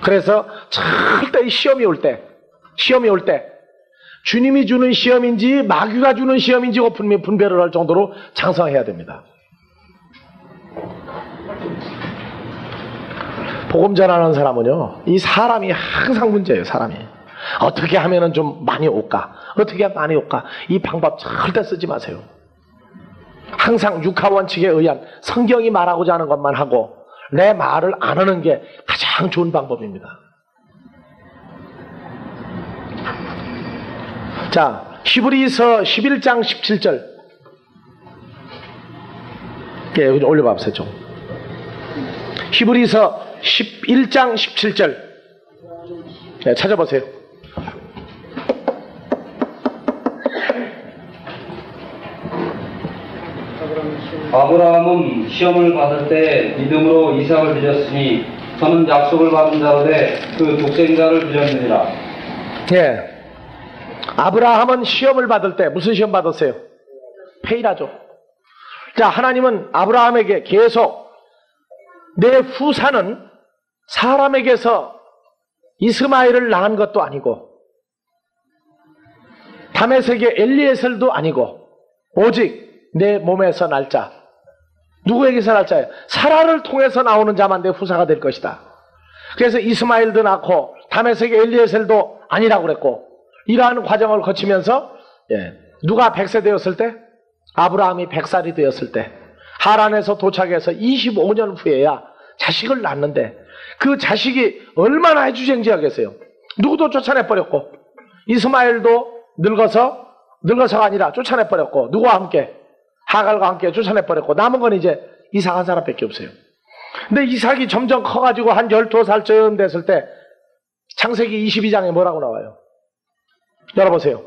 그래서 절대 시험이 올 때 주님이 주는 시험인지 마귀가 주는 시험인지 분별을 할 정도로 장성해야 됩니다. 복음 전하는 사람은요, 이 사람이 항상 문제예요. 사람이 어떻게 하면은 좀 많이 올까, 어떻게 하면 많이 올까, 이 방법 절대 쓰지 마세요. 항상 육하 원칙에 의한 성경이 말하고자 하는 것만 하고 내 말을 안 하는 게 가장 좋은 방법입니다. 자, 히브리서 11장 17절. 예, 여기 올려봐 보세요 좀. 히브리서 11장 17절. 네, 찾아보세요. 아브라함은 시험을 받을 때 믿음으로 이삭을 드렸으니 저는 약속을 받은 자로되 그 독생자를 드렸느니라. 예. 아브라함은 시험을 받을 때 무슨 시험 받았어요? 페이라죠. 자, 하나님은 아브라함에게 계속 내 후사는 사람에게서 이스마엘을 낳은 것도 아니고 다메섹의 엘리에셀도 아니고 오직 내 몸에서 날 자, 누구에게서 날 자예요? 사라를 통해서 나오는 자만 내 후사가 될 것이다. 그래서 이스마엘도 낳고 다메섹의 엘리에셀도 아니라고 그랬고, 이러한 과정을 거치면서 누가 100세 되었을 때? 아브라함이 100살이 되었을 때 하란에서 도착해서 25년 후에야 자식을 낳는데, 그 자식이 얼마나 해주쟁지하겠어요. 누구도 쫓아내버렸고, 이스마엘도 늙어서가 아니라 쫓아내버렸고, 누구와 함께? 하갈과 함께 쫓아내버렸고, 남은 건 이제 이삭 한 사람밖에 없어요. 근데 이삭이 점점 커가지고 한 12살쯤 됐을 때 창세기 22장에 뭐라고 나와요? 열어보세요.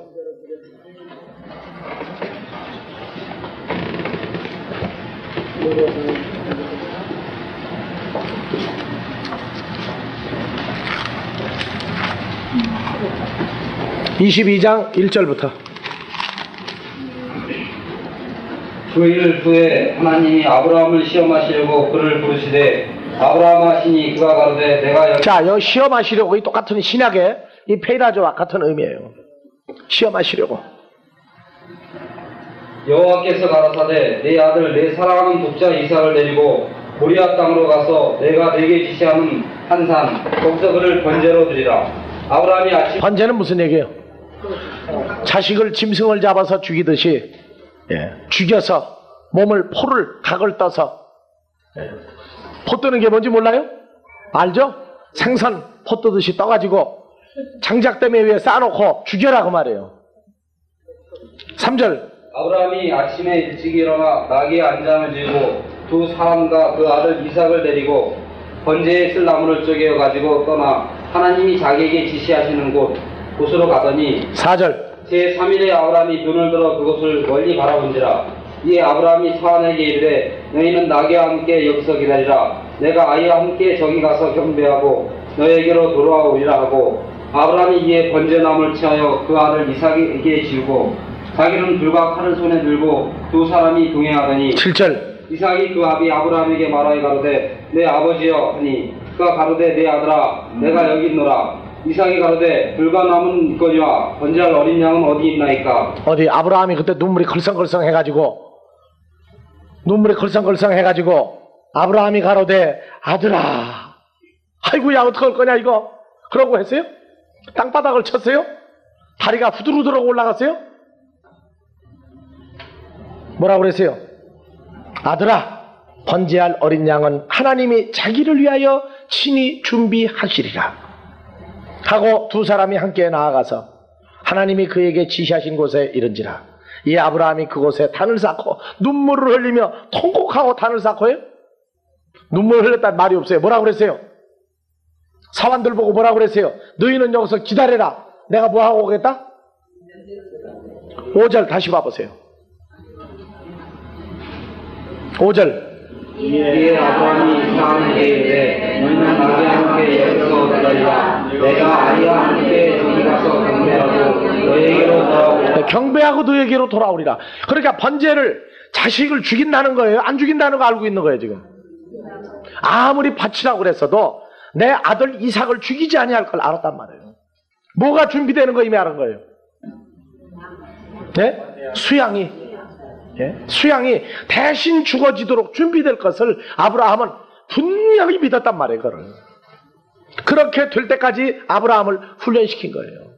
(22장) 1절부터. 그 일 후에 하나님이 아브라함을 시험하시려고 그를 부르시되 아브라함 하시니 그가 가로되 내가 여기. 자, 여기 시험하시려고, 이 똑같은 신약의 이 페이라조와 같은 의미예요. 시험하시려고. 여호와께서 가라사대 내 아들 내 사랑하는 독자 이삭을 데리고 모리아 땅으로 가서 내가 내게 지시하는 한 산 거기서 그를 번제로 드리라. 아브라함이 아침. 번제는 무슨 얘기예요? 자식을 짐승을 잡아서 죽이듯이 죽여서 몸을 각을 떠서, 포 뜨는 게 뭔지 몰라요? 알죠? 생선 포 뜨듯이 떠가지고 장작대매 위에 쌓아놓고 죽여라 그 말이에요. 3절. 아브라함이 아침에 일찍 일어나 나귀의 안장을 지고 두 사람과 그 아들 이삭을 데리고 번제에 쓸 나무를 쪼개어 가지고 떠나 하나님이 자기에게 지시하시는 곳으로 가더니 4절. 제3일에 아브라함이 눈을 들어 그곳을 멀리 바라본지라. 이에 아브라함이 사안에게 이르되 너희는 나귀와 함께 여기서 기다리라. 내가 아이와 함께 저기 가서 경배하고 너에게로 돌아오리라 하고, 아브라함이 이에 번제나무를 취하여 그 아들 이삭에게 지우고 자기는 불과 칼을 손에 들고 두 사람이 동행하더니 7절. 이삭이 그 아비 아브라함에게 말하여 가로되 내 아버지여 하니 그가 가로되 내 아들아 내가 여기 있노라. 이삭이 가로되 불과 남은 있거니와 번제할 어린 양은 어디 있나이까. 어디 아브라함이 그때 눈물이 걸성걸성 해가지고 아브라함이 가로되 아들아, 아이고야 어떡할 거냐 이거, 그러고 했어요? 땅바닥을 쳤어요? 다리가 후두루두루 올라갔어요? 뭐라고 그랬어요? 아들아, 번제할 어린 양은 하나님이 자기를 위하여 친히 준비하시리라 하고 두 사람이 함께 나아가서 하나님이 그에게 지시하신 곳에 이른지라. 이 아브라함이 그곳에 단을 쌓고 눈물을 흘리며 통곡하고 단을 쌓고요. 눈물을 흘렸다는 말이 없어요. 뭐라고 그랬어요? 사환들 보고 뭐라고 그랬어요? 너희는 여기서 기다려라. 내가 뭐하고 오겠다? 5절 다시 봐보세요. 5절. 이에 아브라함이 이삭에게 이르되 너희는 나와 함께 여기서 기다리라. 내가 아이와 함께 저기 가서 경배하고 너희에게로 돌아오리라. 경배하고 너에게로 돌아오리라. 그러니까 번제를 자식을 죽인다는 거예요? 안 죽인다는 거 알고 있는 거예요 지금? 아무리 바치라고 그랬어도 내 아들 이삭을 죽이지 아니할 걸 알았단 말이에요. 뭐가 준비되는 거 이미 알은 거예요? 네? 수양이. 예? 수양이 대신 죽어지도록 준비될 것을 아브라함은 분명히 믿었단 말이에요. 그걸. 그렇게 될 때까지 아브라함을 훈련시킨 거예요.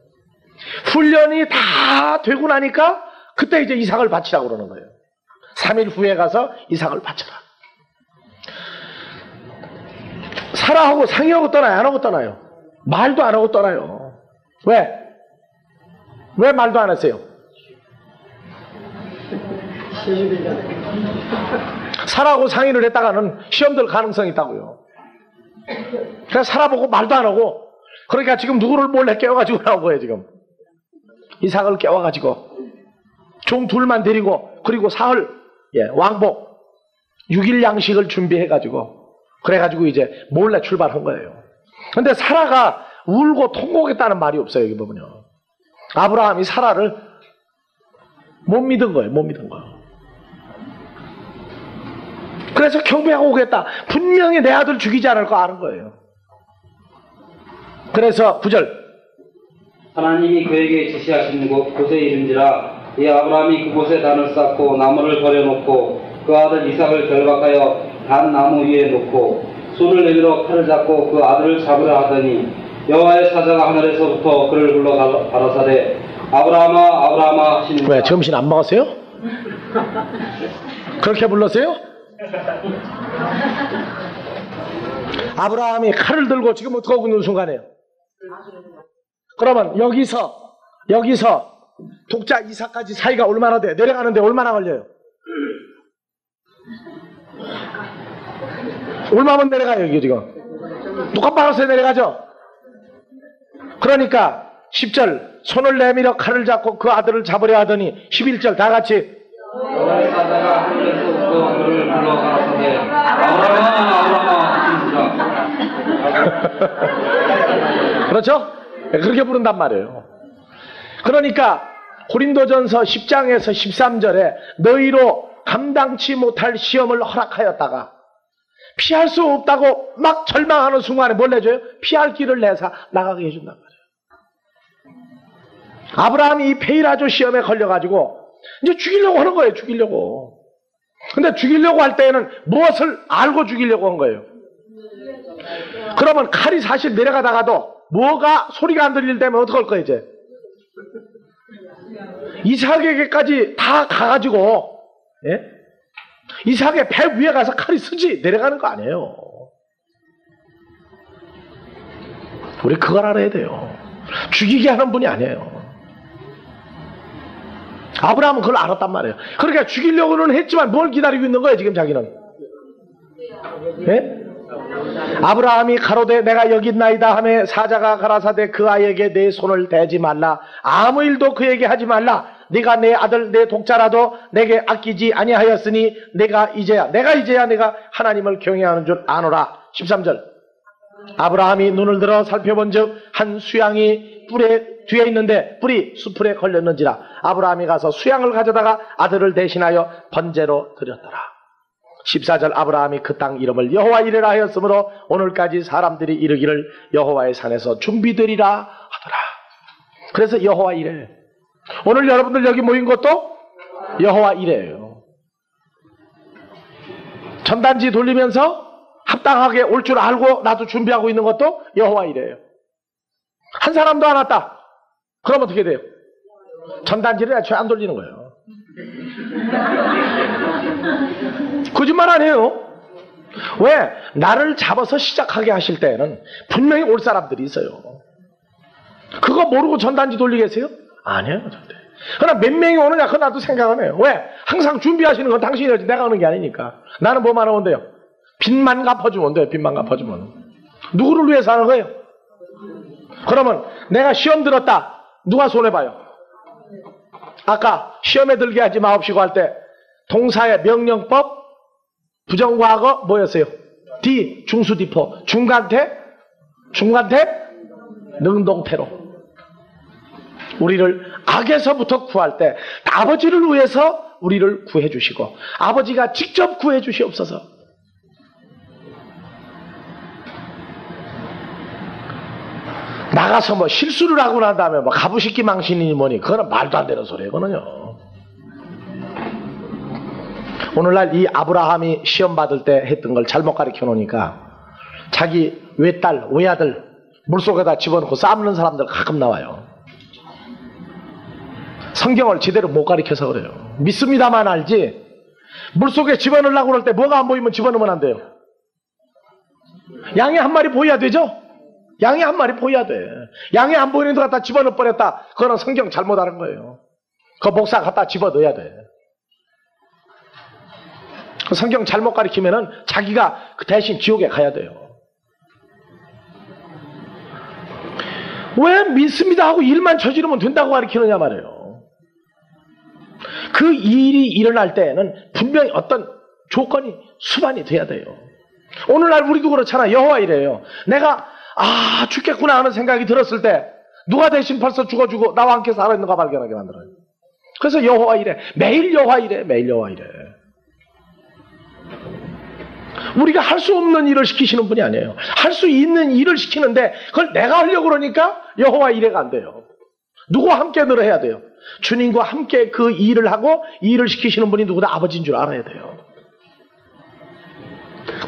훈련이 다 되고 나니까 그때 이제 이삭을 바치라고 그러는 거예요. 3일 후에 가서 이삭을 바쳐라. 사라하고 상의하고 떠나요? 안 하고 떠나요? 말도 안 하고 떠나요. 왜? 왜 말도 안 했어요? 사라하고 상의를 했다가는 시험 들 가능성이 있다고요. 그래서 살아보고 말도 안 하고, 그러니까 지금 누구를 몰래 깨워가지고 나온 거예요 지금. 이삭을 깨워가지고 종 둘만 데리고, 그리고 사흘 왕복 6일 양식을 준비해가지고, 그래가지고 이제 몰래 출발한 거예요. 근데 사라가 울고 통곡했다는 말이 없어요. 여기 보면요, 아브라함이 사라를 못 믿은 거예요. 못 믿은 거. 그래서 경배하고 오겠다. 분명히 내 아들 죽이지 않을 거 아는 거예요. 그래서 9절. 하나님이 그에게 지시하신 곳에 이른지라. 이 아브라함이 그곳에 단을 쌓고 나무를 버려놓고 그 아들 이삭을 결박하여 단 나무 위에 놓고 손을 내밀어 칼을 잡고 그 아들을 잡으려 하더니 여호와의 사자가 하늘에서부터 그를 불러 가라사대 아브라함아 아브라함아 하시는. 왜 점심 안 먹었어요? 그렇게 불렀어요? 아브라함이 칼을 들고 지금 어떻게 하고 있는 순간이에요? 그러면 여기서 독자 이삭까지 사이가 얼마나 돼? 내려가는데 얼마나 걸려요? 얼마면 내려가요 여기 지금? 똑같이 내려가죠? 그러니까 10절 손을 내밀어 칼을 잡고 그 아들을 잡으려 하더니 11절 다 같이 여호와의 사자가 하늘에서부터 그를 불러 가라사대 아브라함아 아브라함아 하시니라. 그렇죠? 그렇게 부른단 말이에요. 그러니까 고린도전서 10장에서 13절에 너희로 감당치 못할 시험을 허락하였다가 피할 수 없다고 막 절망하는 순간에 뭘 내줘요? 피할 길을 내사 나가게 해준단 말이에요. 아브라함이 이 페이라조 시험에 걸려가지고 이제 죽이려고 하는 거예요. 죽이려고. 근데 죽이려고 할 때에는 무엇을 알고 죽이려고 한 거예요? 그러면 칼이 사실 내려가다가도 뭐가 소리가 안 들릴 때면 어떡할 거예요 이제? 이삭에게까지 다 가가지고 이삭의 배 위에 가서 칼이 쓰지 내려가는 거 아니에요. 우리 그걸 알아야 돼요. 죽이게 하는 분이 아니에요. 아브라함은 그걸 알았단 말이에요. 그러니까 죽이려고는 했지만 뭘 기다리고 있는 거예요 지금 자기는? 예? 아브라함이 가로되 내가 여기 있나이다 하매 사자가 가라사대 그 아이에게 내 손을 대지 말라. 아무 일도 그에게 하지 말라. 네가 내 아들 내 독자라도 내게 아끼지 아니하였으니 내가 이제야 내가 하나님을 경외하는 줄 아노라. 13절. 아브라함이 눈을 들어 살펴본즉 한 수양이 뿔에 뒤에 있는데 뿔이 수풀에 걸렸는지라. 아브라함이 가서 수양을 가져다가 아들을 대신하여 번제로 드렸더라. 14절. 아브라함이 그 땅 이름을 여호와 이레라 하였으므로 오늘까지 사람들이 이르기를 여호와의 산에서 준비되리라 하더라. 그래서 여호와 이레. 오늘 여러분들 여기 모인 것도 여호와 이레예요. 전단지 돌리면서 합당하게 올 줄 알고 나도 준비하고 있는 것도 여호와 이레예요. 한 사람도 안 왔다. 그럼 어떻게 돼요? 전단지를 애초에 안 돌리는 거예요. 거짓말 안 해요. 왜? 나를 잡아서 시작하게 하실 때에는 분명히 올 사람들이 있어요. 그거 모르고 전단지 돌리겠어요? 아니에요. 그러나 몇 명이 오느냐, 그건 나도 생각 안 해요. 왜? 항상 준비하시는 건 당신이 하지 내가 하는 게 아니니까. 나는 뭐만 하면 돼요? 빚만 갚아주면 돼요. 빚만 갚아주면. 누구를 위해서 하는 거예요? 그러면 내가 시험 들었다. 누가 손해봐요? 아까 시험에 들게 하지 마옵시고 할 때 동사의 명령법, 부정과거 뭐였어요? D, 중수디포. 중간태, 능동태로. 우리를 악에서부터 구할 때 아버지를 위해서 우리를 구해 주시고 아버지가 직접 구해 주시옵소서. 나가서 뭐 실수를 하고 난 다음에 뭐 가부식기 망신이니 뭐니 그거는 말도 안 되는 소리예요. 그거는요. 오늘날 이 아브라함이 시험 받을 때 했던 걸 잘못 가르쳐 놓으니까 자기 외딸, 외아들 물속에다 집어넣고 싸먹는 사람들 가끔 나와요. 성경을 제대로 못 가르쳐서 그래요. 믿습니다만 알지 물속에 집어넣으려고 그럴 때 뭐가 안 보이면 집어넣으면 안 돼요. 양이 한 마리 보여야 되죠? 양이 한 마리 보여야 돼. 양이 안 보이는 데 갖다 집어넣어 버렸다. 그거는 성경 잘못 하는 거예요. 그 목사 갖다 집어넣어야 돼. 그 성경 잘못 가르치면은 자기가 그 대신 지옥에 가야 돼요. 왜 믿습니다 하고 일만 저지르면 된다고 가르치느냐 말이에요. 그 일이 일어날 때에는 분명히 어떤 조건이 수반이 돼야 돼요. 오늘날 우리도 그렇잖아. 여호와 이래요. 내가 죽겠구나 하는 생각이 들었을 때 누가 대신 벌써 죽어주고 나와 함께 살아있는가 발견하게 만들어요. 그래서 여호와 이래. 매일 여호와 이래. 매일 여호와 이래. 우리가 할 수 없는 일을 시키시는 분이 아니에요. 할 수 있는 일을 시키는데 그걸 내가 하려고 그러니까 여호와 이래가 안 돼요. 누구와 함께 늘 해야 돼요. 주님과 함께 그 일을 하고 일을 시키시는 분이 누구다? 아버지인 줄 알아야 돼요.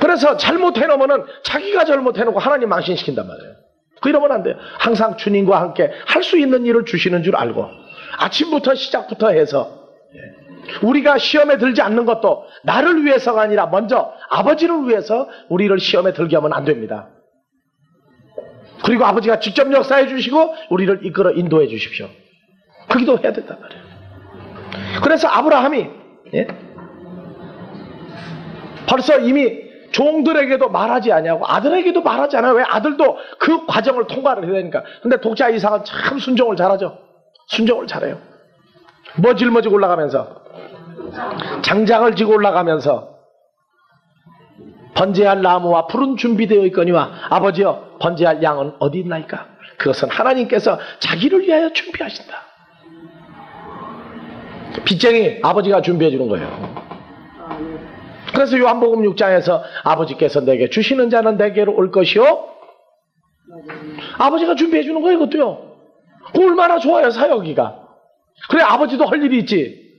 그래서 잘못해놓으면 자기가 잘못해놓고 하나님 망신시킨단 말이에요. 그러면 안 돼요. 항상 주님과 함께 할 수 있는 일을 주시는 줄 알고 아침부터 시작부터 해서 우리가 시험에 들지 않는 것도 나를 위해서가 아니라 먼저 아버지를 위해서 우리를 시험에 들게 하면 안 됩니다. 그리고 아버지가 직접 역사해 주시고 우리를 이끌어 인도해 주십시오. 그 기도 해야 된단 말이에요. 그래서 아브라함이 벌써 이미 종들에게도 말하지 아니하고 아들에게도 말하지 않아요. 왜? 아들도 그 과정을 통과를 해야 되니까. 근데 독자 이삭은 참 순종을 잘하죠. 순종을 잘해요. 뭐 짊어지고 올라가면서 장작을 지고 올라가면서 번제할 나무와 불은 준비되어 있거니와 아버지여 번제할 양은 어디 있나이까? 그것은 하나님께서 자기를 위하여 준비하신다. 빚쟁이 아버지가 준비해 주는 거예요. 그래서 요한복음 6장에서 아버지께서 내게 주시는 자는 내게로 올 것이요. 아버지가 준비해 주는 거예요. 그것도요. 얼마나 좋아요 사역이가. 그래 아버지도 할 일이 있지.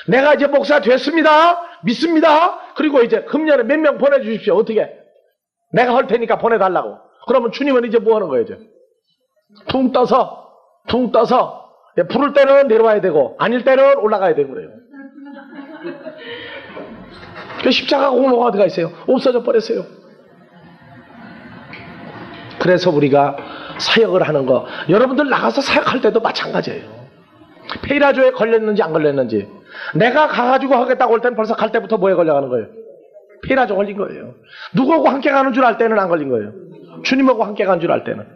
내가 이제 목사 됐습니다. 믿습니다. 그리고 이제 금년에 몇 명 보내주십시오. 어떻게? 내가 할 테니까 보내달라고. 그러면 주님은 이제 뭐 하는 거예요? 이제? 퉁 떠서 부를 때는 내려와야 되고 아닐 때는 올라가야 되고 그래요. 그 십자가 공로가 어디가 있어요? 없어져 버렸어요. 그래서 우리가 사역을 하는 거 여러분들 나가서 사역할 때도 마찬가지예요. 페이라조에 걸렸는지 안 걸렸는지 내가 가가지고 하겠다고 할 때는 벌써 갈 때부터 뭐에 걸려가는 거예요? 페이라조 걸린 거예요. 누구하고 함께 가는 줄 알 때는 안 걸린 거예요. 주님하고 함께 가는 줄 알 때는.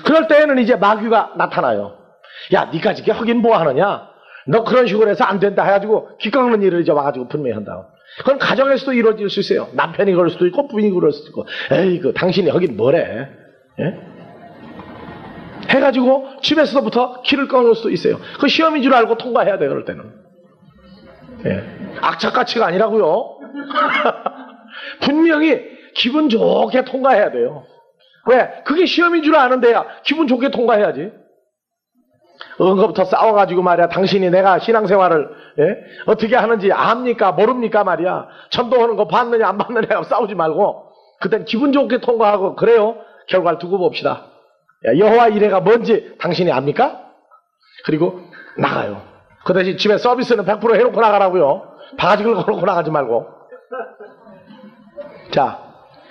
그럴 때는 이제 마귀가 나타나요. 야 니가 지금 하긴 뭐 하느냐? 너 그런 식으로 해서 안 된다 해가지고 기 깎는 일을 이제 와가지고 분명히 한다. 그건 가정에서도 이루어질 수 있어요. 남편이 그럴 수도 있고 부인이 그럴 수도 있고 에이 그 당신이 하긴 뭐래? 예? 해가지고 집에서부터 키를 꺼놓을 수도 있어요. 그 시험인 줄 알고 통과해야 돼요. 그럴 때는. 예. 악착같이가 아니라고요. 분명히 기분 좋게 통과해야 돼요. 왜? 그게 시험인 줄 아는데야 기분 좋게 통과해야지. 언거부터 싸워가지고 말이야 당신이 내가 신앙생활을 어떻게 하는지 압니까 모릅니까 말이야. 전도하는 거 봤느냐 안 봤느냐 싸우지 말고 그땐 기분 좋게 통과하고 그래요. 결과를 두고 봅시다. 여호와 이레가 뭔지 당신이 압니까? 그리고 나가요. 그 대신 집에 서비스는 100% 해놓고 나가라고요. 바가지를 걸고 나가지 말고. 자,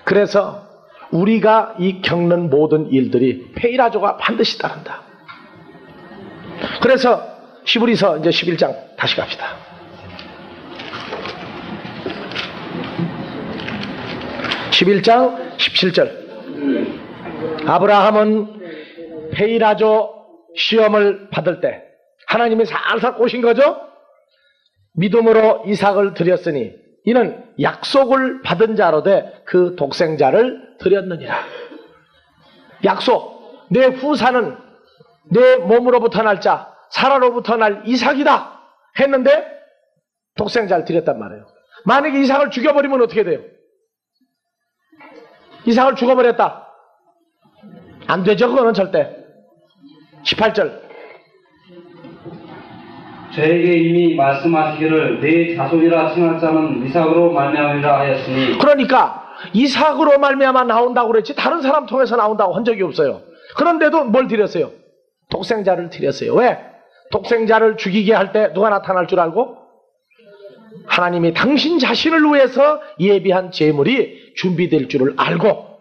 그래서 우리가 이 겪는 모든 일들이 페이라조가 반드시 따른다. 그래서 히브리서 이제 11장 다시 갑시다. 11장 17절. 아브라함은 페이라조 시험을 받을 때 하나님이 살살 꼬신 거죠. 믿음으로 이삭을 드렸으니 이는 약속을 받은 자로 돼 그 독생자를 드렸느니라. 약속, 내 후사는 내 몸으로부터 날 자, 사라로부터 날 이삭이다 했는데 독생자를 드렸단 말이에요. 만약에 이삭을 죽여버리면 어떻게 돼요? 이삭을 죽어버렸다. 안 되죠, 그거는 절대. 18절. 저에게 이미 말씀하시기를 내 자손이라 칭할 자는 이삭으로 말미암으리라 하였으니. 그러니까 이삭으로 말미암아 나온다고 그랬지 다른 사람 통해서 나온다고 한 적이 없어요. 그런데도 뭘 드렸어요? 독생자를 드렸어요. 왜? 독생자를 죽이게 할 때 누가 나타날 줄 알고? 하나님이 당신 자신을 위해서 예비한 제물이 준비될 줄을 알고.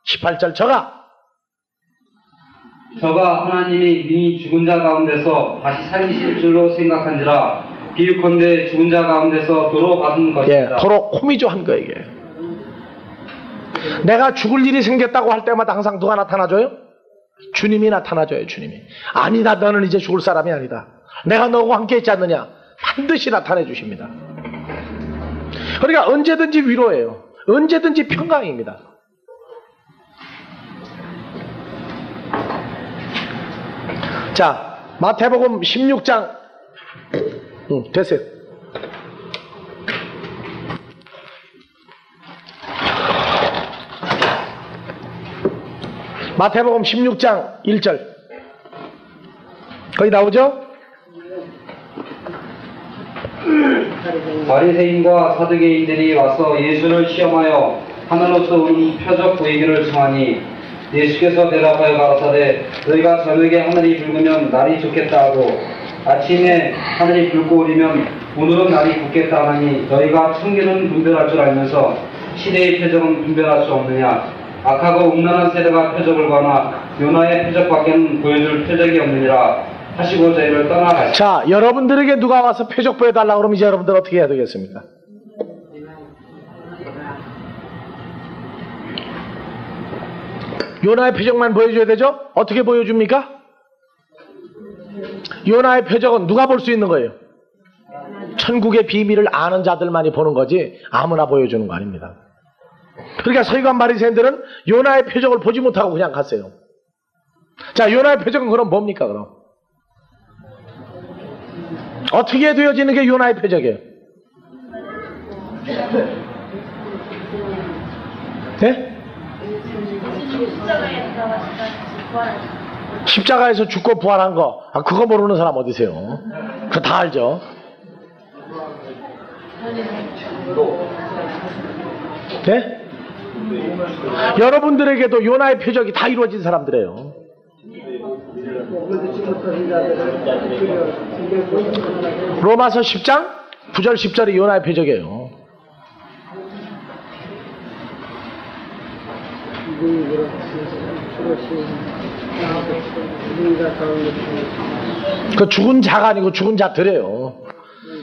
18절. 저가 하나님이 이미 죽은 자 가운데서 다시 살리실 줄로 생각한지라. 비유컨대 죽은 자 가운데서 도로 받은 것이다. 도로 코미조 한 거예요, 이게. 내가 죽을 일이 생겼다고 할 때마다 항상 누가 나타나줘요? 주님이 나타나줘요, 주님이. 아니다, 너는 이제 죽을 사람이 아니다. 내가 너하고 함께 있지 않느냐? 반드시 나타내 주십니다. 그러니까 언제든지 위로예요. 언제든지 평강입니다. 자, 마태복음 16장. 됐어요. 마태복음 16장 1절. 거기 나오죠? 바리새인과 사두개인들이 와서 예수를 시험하여 하늘로서 오는 표적 보이기를 청하니 예수께서 대답하여 가라사대 너희가 저녁에 하늘이 붉으면 날이 좋겠다 하고 아침에 하늘이 붉고 오리면 오늘은 날이 굳겠다 하니 너희가 천기는 분별할 줄 알면서 시대의 표적은 분별할 수 없느냐. 악하고 음란한 세대가 표적을 관하 요나의 표적밖에는 보여줄 표적이 없느니라 하시고 저희를 떠나가시고. 자, 여러분들에게 누가 와서 표적 보여달라고 그러면 이제 여러분들 어떻게 해야 되겠습니까? 요나의 표적만 보여줘야 되죠? 어떻게 보여줍니까? 요나의 표적은 누가 볼 수 있는 거예요? 천국의 비밀을 아는 자들만이 보는 거지 아무나 보여주는 거 아닙니다. 그러니까 서기관 바리새인들은 요나의 표적을 보지 못하고 그냥 갔어요. 자, 요나의 표적은 그럼 뭡니까 그럼? 어떻게 되어지는 게 요나의 표적이에요? 네? 십자가에서 죽고 부활한 거, 그거 모르는 사람 어디세요? 그거 다 알죠? 네? 여러분들에게도 요나의 표적이 다 이루어진 사람들이에요. 로마서 10장 9절 10절이 요나의 표적이에요. 그 죽은 자가 아니고 죽은 자들이에요.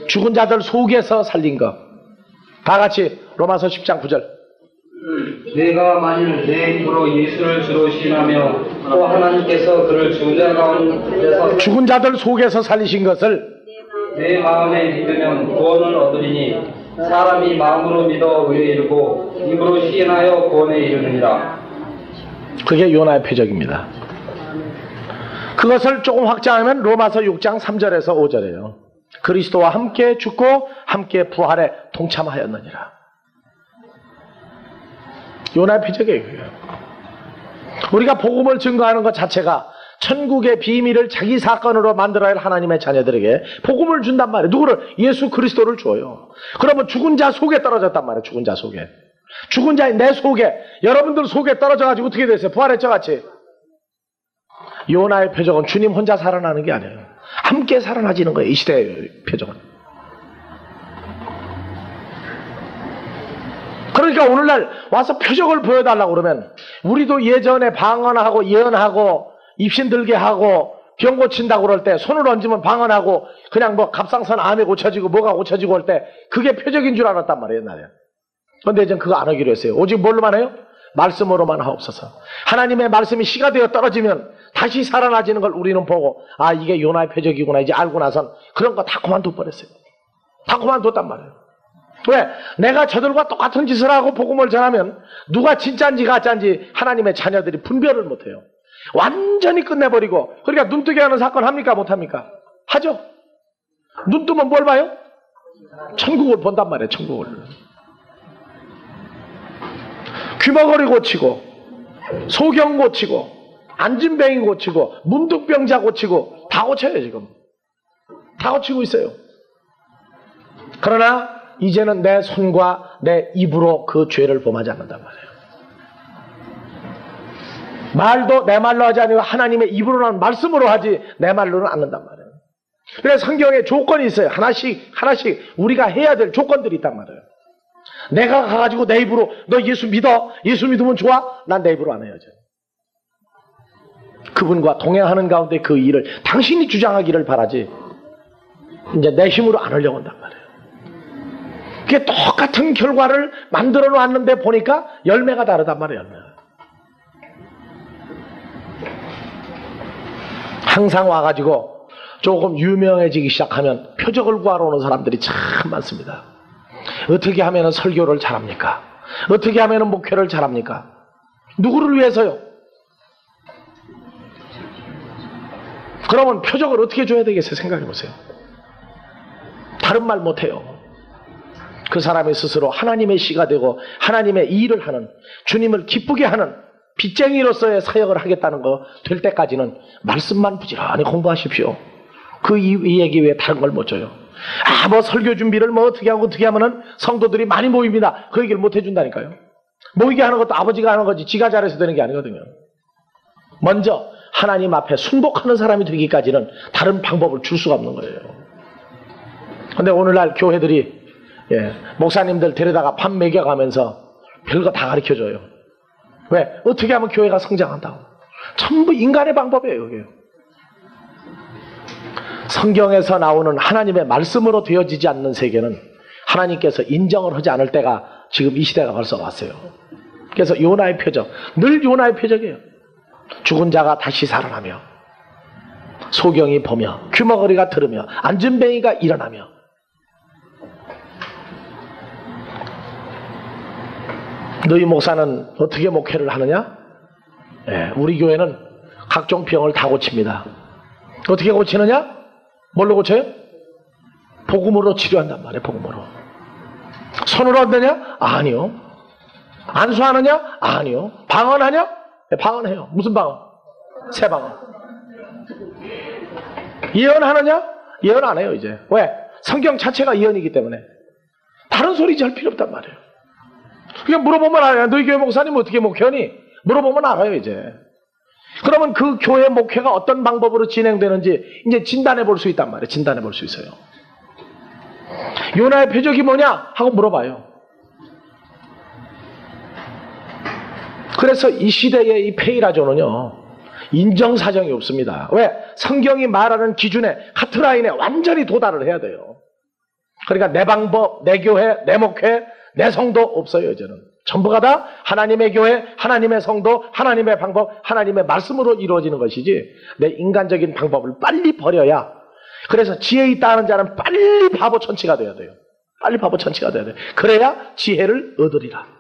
죽은 자들 속에서 살린 거. 다 같이 로마서 10장 9절. 내가 만일 내 힘으로 예수를 주로 시인하며 또 하나님께서 그를 죽은 자 가운데서 죽은 자들 속에서 살리신 것을 내 마음에 믿으면 구원을 얻으리니 사람이 마음으로 믿어 의에 이르고 입으로 시인하여 구원에 이르느니라. 그게 요나의 표적입니다. 그것을 조금 확장하면 로마서 6장 3절에서 5절이에요. 그리스도와 함께 죽고 함께 부활에 동참하였느니라. 요나의 표적이에요. 우리가 복음을 증거하는 것 자체가 천국의 비밀을 자기 사건으로 만들어야 할 하나님의 자녀들에게 복음을 준단 말이에요. 누구를? 예수 그리스도를 줘요. 그러면 죽은 자 속에 떨어졌단 말이에요. 죽은 자 속에. 죽은 자의 내 속에, 여러분들 속에 떨어져가지고 어떻게 됐어요? 부활했죠 같이? 요나의 표적은 주님 혼자 살아나는 게 아니에요. 함께 살아나지는 거예요. 이 시대의 표적은. 그러니까 오늘날 와서 표적을 보여달라고 그러면 우리도 예전에 방언하고 예언하고 입신 들게 하고 병 고친다고 그럴 때 손을 얹으면 방언하고 그냥 뭐 갑상선 암에 고쳐지고 뭐가 고쳐지고 할 때 그게 표적인 줄 알았단 말이에요, 옛날에. 그런데 이제 그거 안 하기로 했어요. 오직 뭘로만 해요? 말씀으로만 하옵소서. 하나님의 말씀이 씨가 되어 떨어지면 다시 살아나지는 걸 우리는 보고 아 이게 요나의 표적이구나 이제 알고 나선 그런 거 다 그만둬 버렸어요. 다 그만뒀단 말이에요. 왜? 내가 저들과 똑같은 짓을 하고 복음을 전하면 누가 진짜인지 가짜인지 하나님의 자녀들이 분별을 못해요. 완전히 끝내버리고 그러니까 눈뜨게 하는 사건 합니까 못합니까? 하죠. 눈 뜨면 뭘 봐요? 천국을 본단 말이에요. 천국을. 귀머거리 고치고 소경 고치고 안진뱅이 고치고 문득병자 고치고 다 고쳐요 지금. 다 고치고 있어요. 그러나 이제는 내 손과 내 입으로 그 죄를 범하지 않는단 말이에요. 말도 내 말로 하지 아니고 하나님의 입으로는 말씀으로 하지 내 말로는 않는단 말이에요. 그래서 성경에 조건이 있어요. 하나씩 우리가 해야 될 조건들이 있단 말이에요. 내가 가가지고 내 입으로 너 예수 믿어? 예수 믿으면 좋아? 난 내 입으로 안 해야죠. 그분과 동행하는 가운데 그 일을 당신이 주장하기를 바라지 이제 내 힘으로 안 하려고 한단 말이에요. 그게 똑같은 결과를 만들어 놓았는데 보니까 열매가 다르단 말이에요. 열매가. 항상 와가지고 조금 유명해지기 시작하면 표적을 구하러 오는 사람들이 참 많습니다. 어떻게 하면 설교를 잘합니까? 어떻게 하면 목회를 잘합니까? 누구를 위해서요? 그러면 표적을 어떻게 줘야 되겠어요? 생각해 보세요. 다른 말 못해요. 그 사람이 스스로 하나님의 씨가 되고 하나님의 일을 하는 주님을 기쁘게 하는 빚쟁이로서의 사역을 하겠다는 거 될 때까지는 말씀만 부지런히 공부하십시오. 그 얘기 외에 다른 걸 못 줘요. 뭐 설교 준비를 뭐 어떻게 하면은 성도들이 많이 모입니다. 그 얘기를 못 해준다니까요. 모이게 하는 것도 아버지가 하는 거지 지가 잘해서 되는 게 아니거든요. 먼저 하나님 앞에 순복하는 사람이 되기까지는 다른 방법을 줄 수가 없는 거예요. 근데 오늘날 교회들이 목사님들 데려다가 밥 먹여가면서 별거 다 가르쳐줘요. 왜? 어떻게 하면 교회가 성장한다고. 전부 인간의 방법이에요. 그게. 성경에서 나오는 하나님의 말씀으로 되어지지 않는 세계는 하나님께서 인정을 하지 않을 때가 지금 이 시대가 벌써 왔어요. 그래서 요나의 표적, 늘 요나의 표적이에요. 죽은 자가 다시 살아나며 소경이 보며 귀머거리가 들으며 안진뱅이가 일어나며 너희 목사는 어떻게 목회를 하느냐? 우리 교회는 각종 병을 다 고칩니다. 어떻게 고치느냐? 뭘로 고쳐요? 복음으로 치료한단 말이에요. 복음으로. 손으로 한다냐? 아니요. 안수하느냐? 아니요. 방언하냐? 방언해요. 무슨 방언? 새 방언. 예언하느냐? 예언 안 해요 이제. 왜? 성경 자체가 예언이기 때문에 다른 소리 할 필요 없단 말이에요. 그냥 물어보면 알아요. 너희 교회 목사님 어떻게 목회하니? 물어보면 알아요 이제. 그러면 그 교회 목회가 어떤 방법으로 진행되는지 이제 진단해 볼 수 있단 말이에요. 진단해 볼 수 있어요. 요나의 표적이 뭐냐? 하고 물어봐요. 그래서 이 시대의 이 페이라조는요 인정사정이 없습니다. 왜? 성경이 말하는 기준에 카트라인에 완전히 도달을 해야 돼요. 그러니까 내 방법, 내 교회, 내 목회, 내 성도 없어요 이제는. 전부가 다 하나님의 교회, 하나님의 성도, 하나님의 방법, 하나님의 말씀으로 이루어지는 것이지 내 인간적인 방법을 빨리 버려야. 그래서 지혜 있다 하는 자는 빨리 바보 천치가 돼야 돼요. 빨리 바보 천치가 돼야 돼요. 그래야 지혜를 얻으리라.